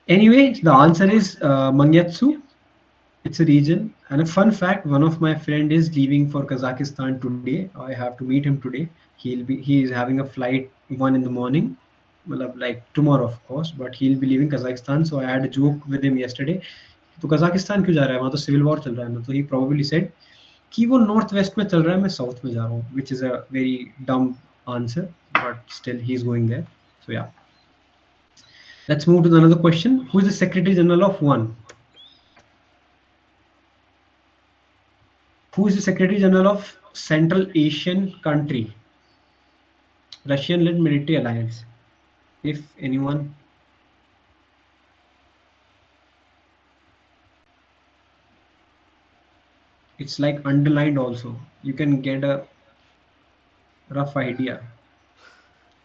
Anyway, the answer is Mangyatsu. It's a region. And a fun fact, one of my friend is leaving for Kazakhstan today. I have to meet him today. He is having a flight 1 in the morning. Like tomorrow of course, but he'll be leaving Kazakhstan. So I had a joke with him yesterday. तो Kazakhstan क्यों जा रहा है, वहाँ तो civil war चल रहा है ना. तो he probably said कि वो नॉर्थ वेस्ट में चल रहा है, मैं साउथ में जा रहा हूँ, which is a very dumb answer, but still he's going there. So yeah. Let's move to another question. Who is the Secretary General of one? Who is the Secretary General of Central Asian country? Russian-led military alliance. If anyone. It's like underlined also. You can get a rough idea.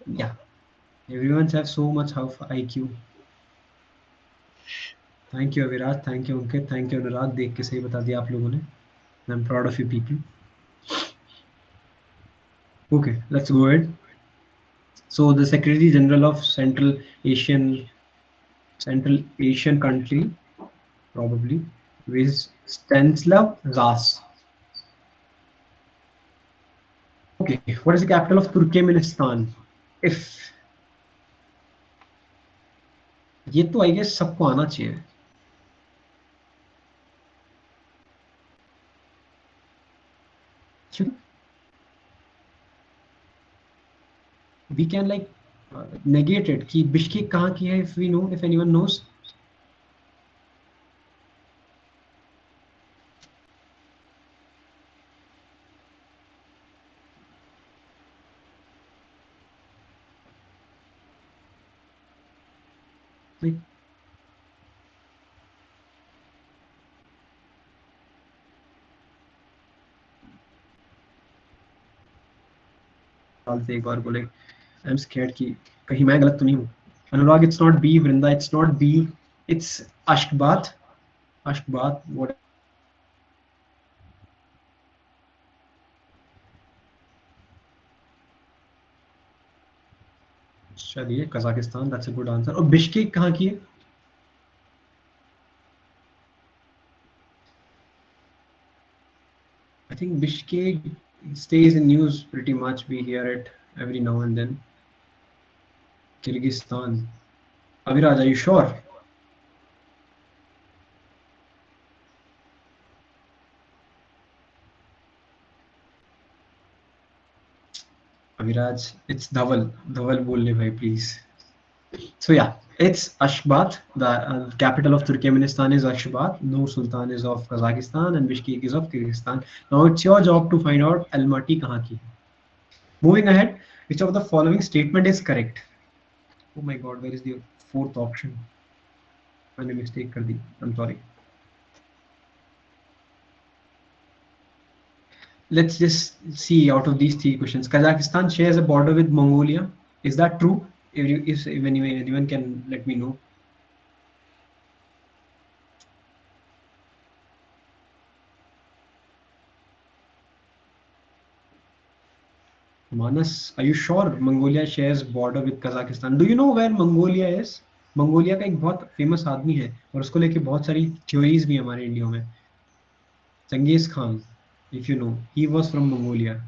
Yeah. Everyone has so much of IQ. Thank you Aviraj, thank you Ankit, thank you Anurag. देख के सही बता दिया आप लोगों ने. I'm proud of you people. Okay, let's go ahead. So the Secretary General of Central Asian country probably is Stanislav Ras. Okay, what is the capital of Turkmenistan? If ये तो I guess सबको आना चाहिए. We can like negate it कि Bishkek कहाँ की है, if we know, if anyone knows. Like, एक बार बोले आई एम स्कैर्ड कि कहीं मैं गलत तो नहीं हूँ. अनुराग, it's not B. Vrinda, it's not B. It's Ashgabat. What? चलिए, Kazakhstan, that's a good answer. और बिश्केक कहाँ की है? I think Bishkek stays in news pretty much. We hear it every now and then. Kyrgyzstan. Aviraj, are you sure? Aviraj, it's Dhawal. Dhawal बोल ले भाई, please. So yeah, it's Ashgabat. The capital of Turkmenistan is Ashgabat. Nur Sultan is of Kazakhstan and Bishkek is of Kyrgyzstan. Now it's your job to find out Almaty कहाँ की. Moving ahead, which of the following statement is correct? Oh my God, where is the fourth option? मैंने mistake कर दी. I'm sorry. Let's just see out of these three questions. Kazakhstan shares a border with Mongolia. Is that true? If anyone can let me know. Manas, are you sure Mongolia shares border with Kazakhstan? Do you know where Mongolia is? Mongolia का एक बहुत famous आदमी है और उसको लेके बहुत सारी थ्योरीज भी हमारे इंडिया में. जंगीज Khan. if you know. He was from Mongolia.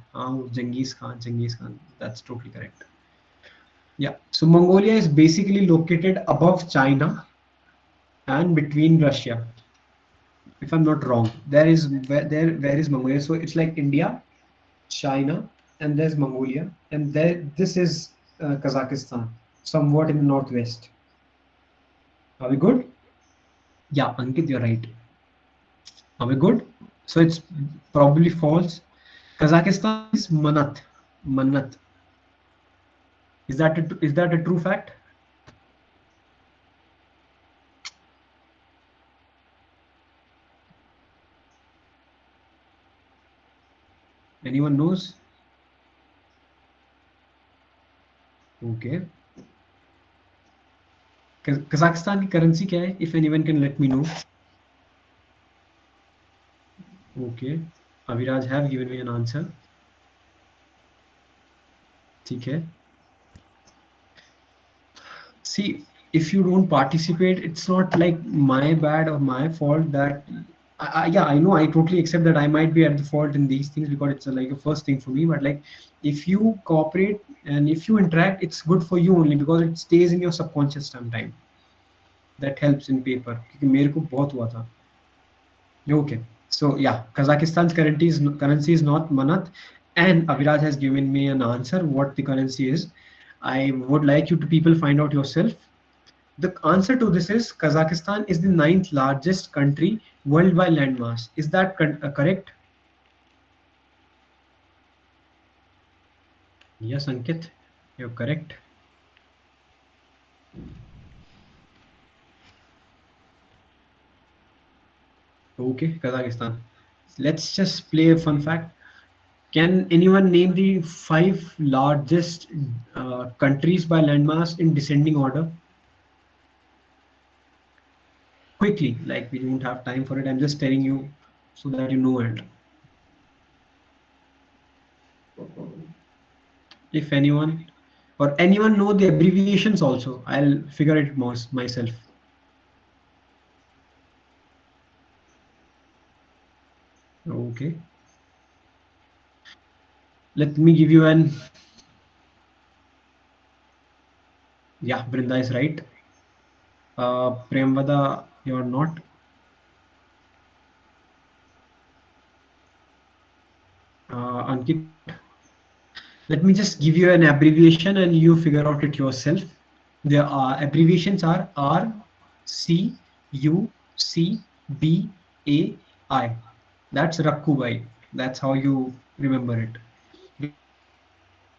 Genghis Khan. Genghis Khan. That's totally correct. Yeah. So Mongolia is basically located above China and between Russia. If I'm not wrong, where is Mongolia? So it's like India, China, and there's Mongolia, and there this is Kazakhstan, somewhat in the northwest. Are we good? Yeah, Ankit, you're right. Are we good? So it's probably false. Kazakhstan is Manat. Manat. Is that a true fact? Anyone knows? Okay. Kazakhstan की currency क्या है? If anyone can let me know. Okay. Aviraj have given me an answer. ठीक है. See, if you don't participate, it's not like my bad or my fault that yeah, I know, I totally accept that I might be at the fault in these things because it's like a first thing for me, but like if you cooperate and if you interact, it's good for you only because it stays in your subconscious sometime. That helps in paper. क्योंकि मेरे को बहुत हुआ था. Okay, so yeah, Kazakhstan's currency is not manat, and Aviraj has given me an answer what the currency is. I would like you to people find out yourself. The answer to this is Kazakhstan is the ninth largest country world by landmass. Is that correct? Yes, Ankit, you're correct. Okay, Kazakhstan. Let's just play a fun fact. Can anyone name the 5 largest countries by landmass in descending order? Quickly, like we don't have time for it. I'm just telling you so that you know it. If anyone or anyone know the abbreviations also, I'll figure it myself. Okay. Let me give you an. Yeah, Brinda is right. Premvada, you're not. Ankit, you're not. Let me just give you an abbreviation and you figure out it yourself. The abbreviations are R, C, U, C, B, A, I. That's Rakkubai. That's how you remember it.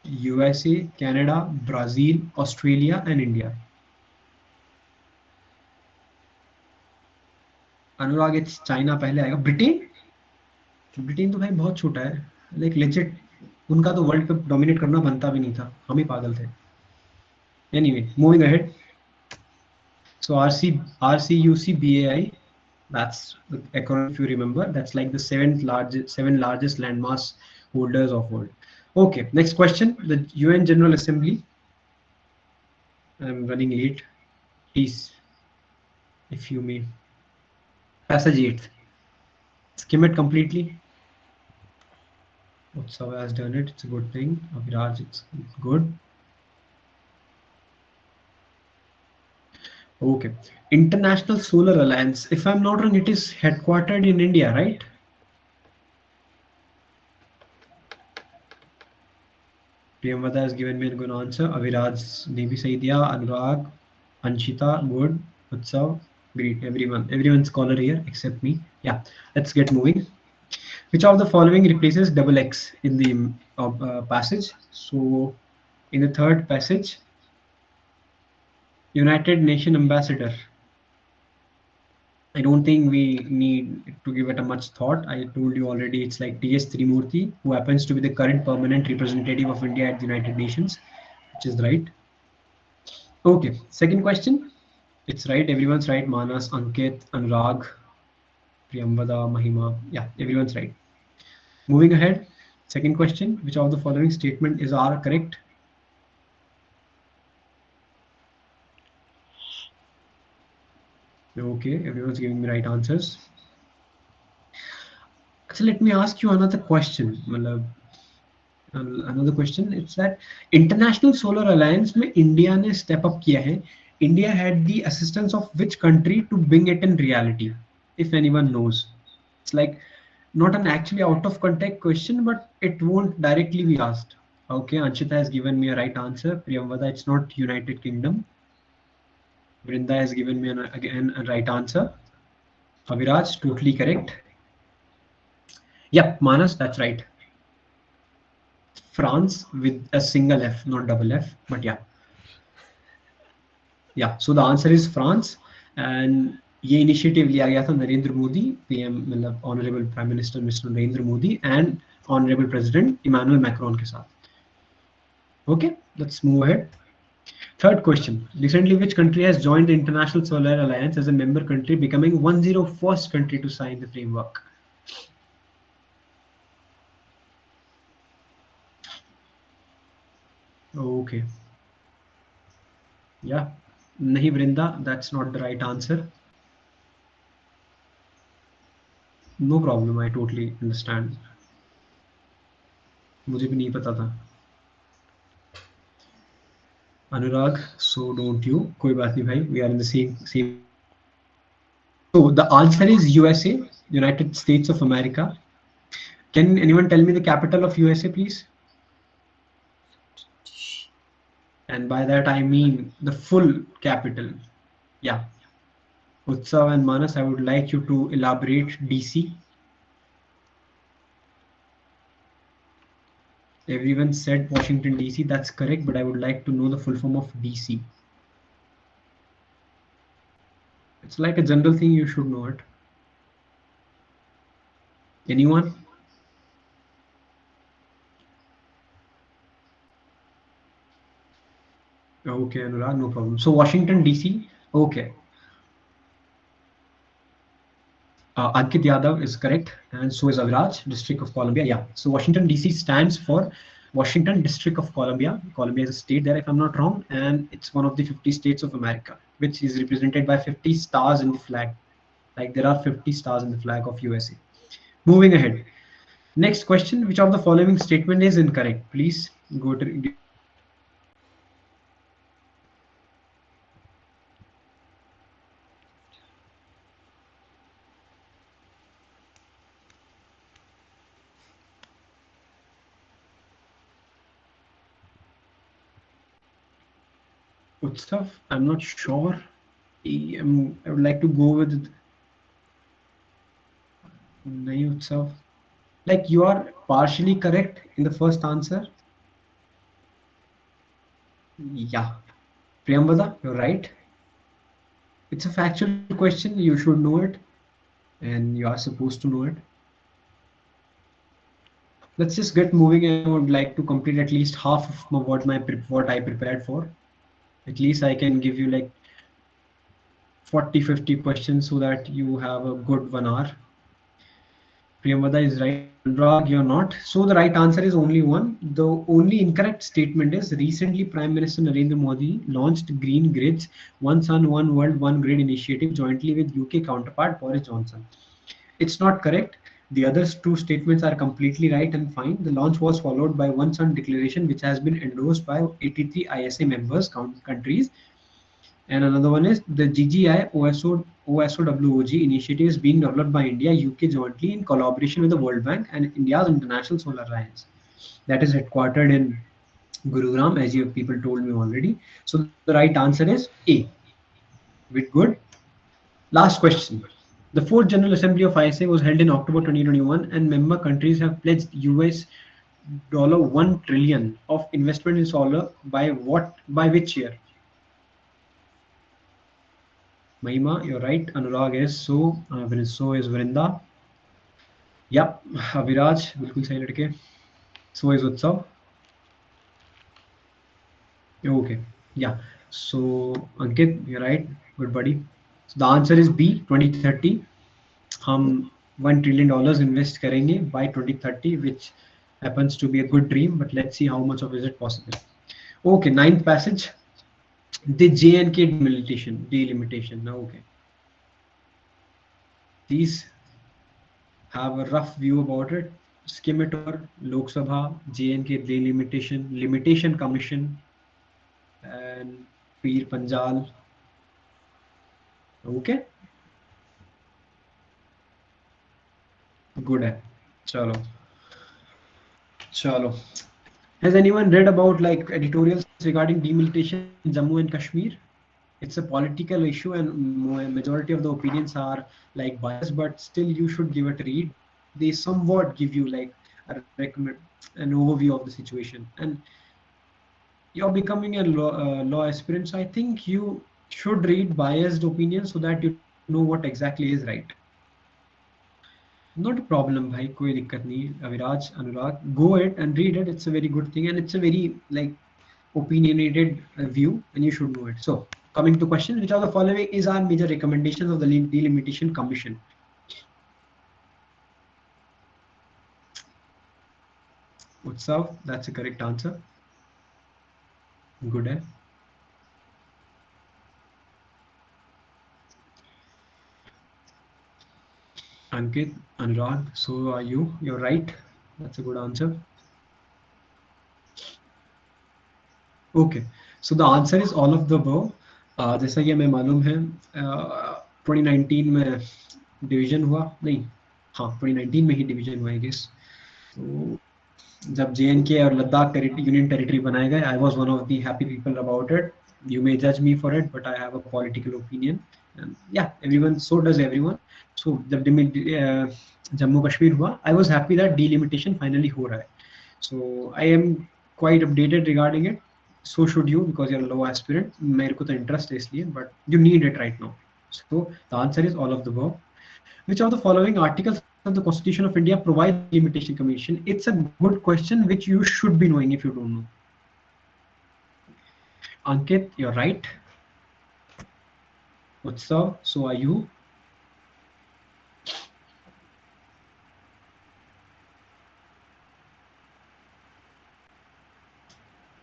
USA, Canada, Brazil, Australia, and India. Anurag, it's China पहले आएगा. Britain. Britain तो भाई बहुत छोटा है. Like legit, उनका तो world cup dominate करना बनता भी नहीं था. हम ही पागल थे. Anyway, moving ahead. So RCUCBAI, that's the acronym if you remember. That's like the seven largest landmass holders of world. Okay, next question. The UN General Assembly. I'm running late. Please, if you may. Passage 8. Skim it completely. Utsav has done it. It's a good thing. Abhiraj, it's good. Okay. International Solar Alliance. If I'm not wrong, it is headquartered in India, right? Priyamvada has given me a good answer. Aviraj ne bhi sahi diya. Anurag, Anshita, good. Utsav, great. Everyone scholar here except me. Yeah, let's get moving. Which of the following replaces double X in the passage? So, in the third passage, United Nation Ambassador. I don't think we need to give it a much thought. I told you already it's like T.S. Trimurti, who happens to be the current permanent representative of India at the United Nations, which is right. Okay, second question. It's right, everyone's right. Manas, Ankit, Anurag, Priyamvada, Mahima. Yeah, everyone's right. Moving ahead, second question. Which of the following statement is R correct? Okay, everyone's giving me right answers. So let me ask you another question. Another question. It's that International Solar Alliance में India ने step up किया है. India had the assistance of which country to bring it in reality? If anyone knows, it's like not an actually out of context question, but it won't directly be asked. Okay, Anshita has given me a right answer. Priyamvada, it's not United Kingdom. Vrinda has given me again a right answer. Aviraj, totally correct. Yep, Manas, that's right. France with a single F, not double F, but yeah. Yeah, so the answer is France. And ये initiative लिया गया था Narendra Modi, PM मतलब Honorable Prime Minister Mr. Narendra Modi and Honorable President Emmanuel Macron के साथ. Okay, let's move ahead. Third question. Recently, which country has joined the International Solar Alliance as a member country, becoming 101st country to sign the framework? Okay. Yeah. Nahi Vrinda, that's not the right answer. No problem, I totally understand. मुझे भी नहीं पता था. Anurag, so don't you. कोई बात नहीं भाई. We are in the same. So the answer is USA, United States of America. Can anyone tell me the capital of USA, please? And by that I mean the full capital. Yeah. Utsav and Manas, I would like you to elaborate DC. Everyone said Washington DC, that's correct, but I would like to know the full form of DC. It's like a general thing, you should know it. Anyone? Okay, Anurag, no problem. So Washington DC, okay. Ankit Yadav is correct, and so is Aviraj, District of Columbia. Yeah, so Washington DC stands for Washington District of Columbia. Columbia is a state there, if I'm not wrong, and it's one of the 50 states of America, which is represented by 50 stars in the flag. Like there are 50 stars in the flag of USA. Moving ahead. Next question, which of the following statement is incorrect? Please go to Utsav. I'm not sure. I would like to go with Nahi Utsav. Like you are partially correct in the first answer. Yeah. Priyamvada, you're right. It's a factual question. You should know it, and you are supposed to know it. Let's just get moving. I would like to complete at least half of what I prepared for. At least I can give you like 40-50 questions so that you have a good 1 hour. Priyamvada is right. Anurag, you're not. So the right answer is only one. The only incorrect statement is recently Prime Minister Narendra Modi launched Green Grids, One Sun, One World, One Grid initiative jointly with UK counterpart Boris Johnson. It's not correct. The other two statements are completely right and fine. The launch was followed by One Sun declaration, which has been endorsed by 83 ISA members countries. And another one is the GGI OSOWOG initiative is being developed by India, UK jointly in collaboration with the World Bank and India's International Solar Alliance. That is headquartered in Gurugram, as you people told me already. So the right answer is A. Bit good. Last question. The fourth General Assembly of ISA was held in October 2021, and member countries have pledged US $1 trillion of investment in solar by which year? Mahima, you're right. Anurag is so. So is Vrinda. Yep. Aviraj, बिल्कुल सही लड़के. So is Utsav. Okay. Yeah. So Ankit, you're right. Good buddy. So the answer is B. 2030. हम $1 trillion invest करेंगे by 2030, which happens to be a good dream, but let's see how much of it possible. Okay. Ninth passage. The J&K delimitation. Now, okay. These have a rough view about it, skim it over. Lok Sabha, JNK Limitation Commission, and Peer Panjal. Okay, good है. चलो चलो. Has anyone read about like editorials regarding demilitation in Jammu and Kashmir? It's a political issue, and majority of the opinions are like biased, but still you should give it a read. They somewhat give you like an overview of the situation, and you're becoming a law aspirant. So I think you should read biased opinions so that you know what exactly is right. Not a problem, bhai. कोई दिक्कत नहीं. Aviraj, Anurag, go ahead and read it. It's a very good thing, and it's a very like opinionated view, and you should know it. So, coming to question, which of the following is our major recommendations of the Delimitation Commission? Utsav, that's a correct answer. Good. Eh? Ankit, Anurag, so are you? You're right. That's a good answer. Okay, so the answer is all of the above. जैसा कि हमें मालूम है 2019 में division हुआ नहीं, हाँ 2019 में ही डिवीजन हुआ आई गेस. तो जब JNK और लद्दाख यूनियन टेरिटरी बनाए गए, I was one of the happy people about it. You may judge me for it, but I have a political opinion. And yeah, everyone, so does everyone. So जब जम्मू कश्मीर हुआ, I was happy that delimitation finally हो रहा है. So I am quite updated regarding it. So should you, because you're a low aspirant. मेरे को तो interest है इसलिए, but you need it right now. So the answer is all of the above. Which of the following articles of the Constitution of India provide Delimitation Commission? It's a good question which you should be knowing if you don't know. Ankit, you're right. Utsav, so are you.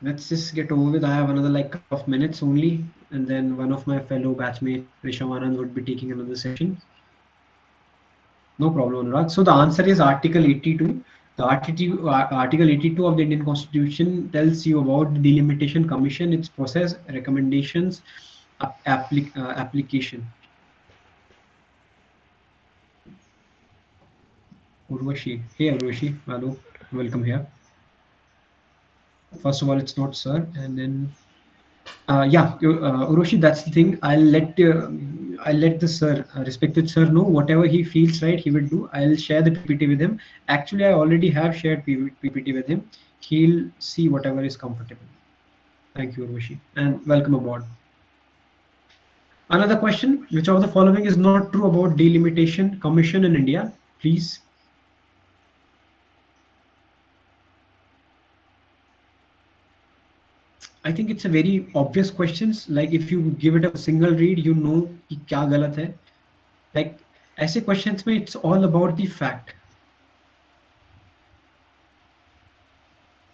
Let's just get over with. I have another like couple of minutes only, and then one of my fellow batchmates, Rishavanand, would be taking another session. No problem, Anurag. So the answer is Article 82. The Article 82 of the Indian Constitution tells you about the Delimitation Commission, its process, recommendations, application. Urvashi. Hey Urvashi, hello, welcome here. First of all, it's not sir, and then yeah, Uroshi, that's the thing. I'll let the sir, respected sir, know whatever he feels right, he will do. I'll share the PPT with him. Actually, I already have shared PPT with him. He'll see whatever is comfortable. Thank you, Uroshi, and welcome aboard. Another question: which of the following is not true about Delimitation Commission in India? Please. I think it's a very obvious questions. Like if you give it a single read, you know कि क्या गलत है. Like ऐसे questions में it's all about the fact.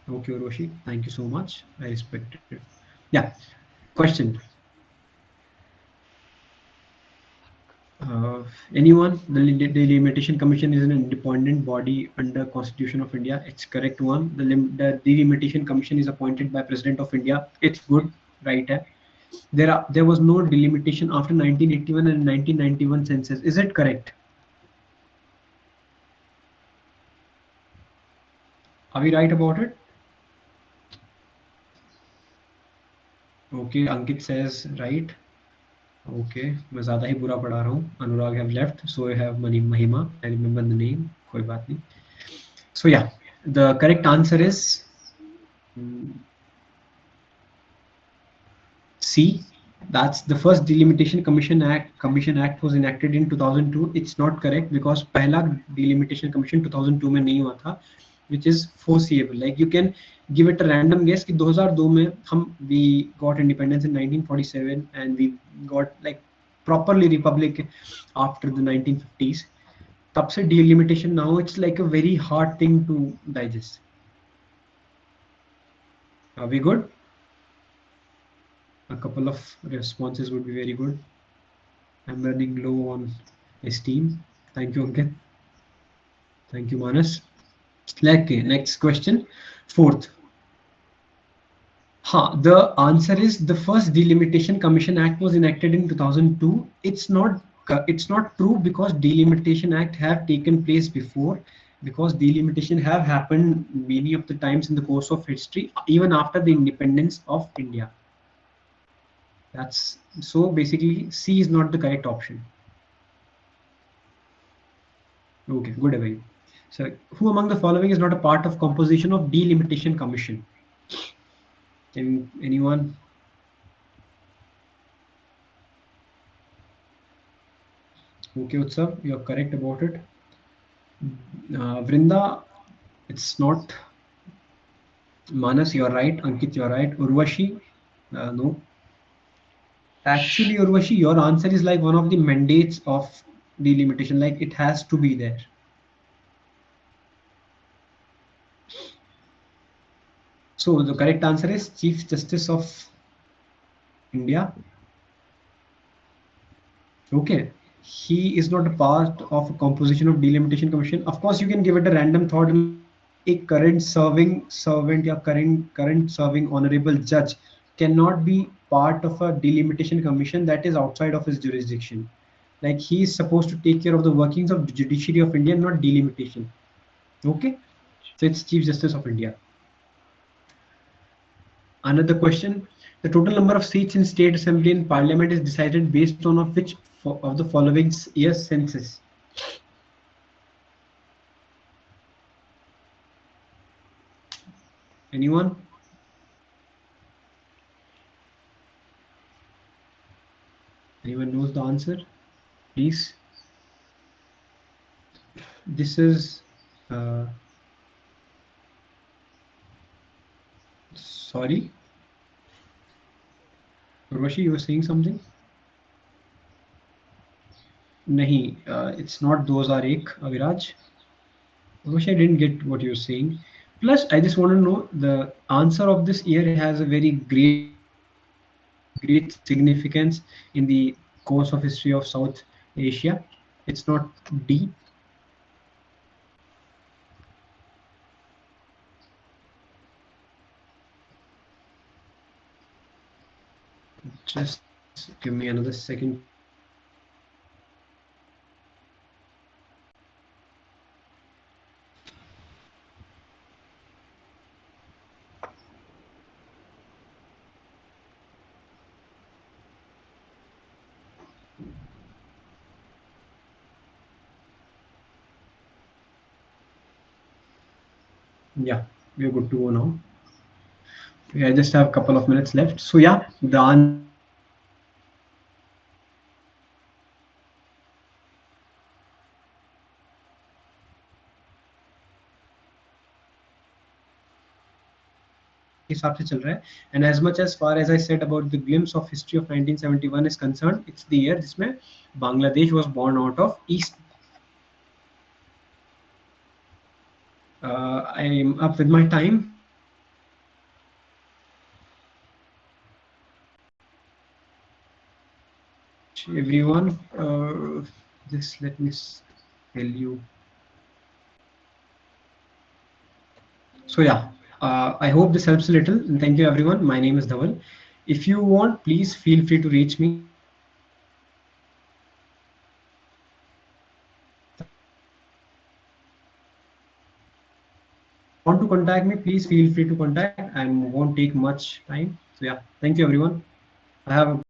Okay, Roshi, thank you so much. I respect it. Yeah, question. Anyone? The Delimitation Commission is an independent body under Constitution of India. It's correct one. The Delimitation Commission is appointed by President of India. It's good, right? There was no delimitation after 1981 and 1991 census. Is it correct? Are we right about it? Okay, Ankit says right. Okay, मैं ज़्यादा ही बुरा पढ़ा रहा हूँ. Anurag have left, so I have Mahima. I remember the name. कोई बात नहीं. So yeah, the correct answer is C. That's the first Delimitation Commission Act was enacted in 2002. It's not correct because पहला Delimitation Commission 2002 में नहीं हुआ था, which is foreseeable. Like you can give it a random guess कि 2002 में we got independence in 1947 and we got like properly republic after the 1950s. तब से delimitation, now it's like a very hard thing to digest. Are we good? A couple of responses would be very good. I'm running low on esteem. Thank you, Ankit. Thank you, Manas. Okay, next question. Fourth. The answer is the first Delimitation Commission Act was enacted in 2002. It's not true because Delimitation Act have taken place before, because delimitation have happened many of the times in the course of history, even after the independence of India. That's so basically C is not the correct option. Okay, good away. So who among the following is not a part of composition of Delimitation Commission? Can anyone? Okay, Utsav, you're correct about it. Vrinda, it's not. Manas, you're right. Ankit, you're right. Urvashi, no. Actually, Urvashi, your answer is like one of the mandates of delimitation. Like it has to be there. So the correct answer is Chief Justice of India. Okay. He is not a part of a composition of delimitation commission. Of course, you can give it a random thought. A current serving servant or current serving honorable judge cannot be part of a delimitation commission that is outside of his jurisdiction. Like he is supposed to take care of the workings of the judiciary of India, not delimitation. Okay, so it's Chief Justice of India. Another question: the total number of seats in state assembly and parliament is decided based on of which of the following year's census? Anyone? Anyone knows the answer? Please. This is sorry, Urvashi, you were saying something? Nahi, it's not those are ek, Aviraj. Urvashi, I didn't get what you're saying. Plus, I just want to know the answer of this year has a very great significance in the course of history of South Asia. It's not D. Just give me another second. Yeah, we're good to go now. I just have a couple of minutes left. So yeah, the answer is हिसाब से चल रहा है. And as much as far as I said about the glimpse of history of 1971 is concerned, it's the year जिसमें Bangladesh was born out of East. I'm up with my time. Everyone, just let me tell you. So yeah, I hope this helps a little. And thank you, everyone. My name is Dhawal. If you want, please feel free to reach me. If you want to contact me, please feel free to contact. I won't take much time. So yeah, thank you, everyone. I have a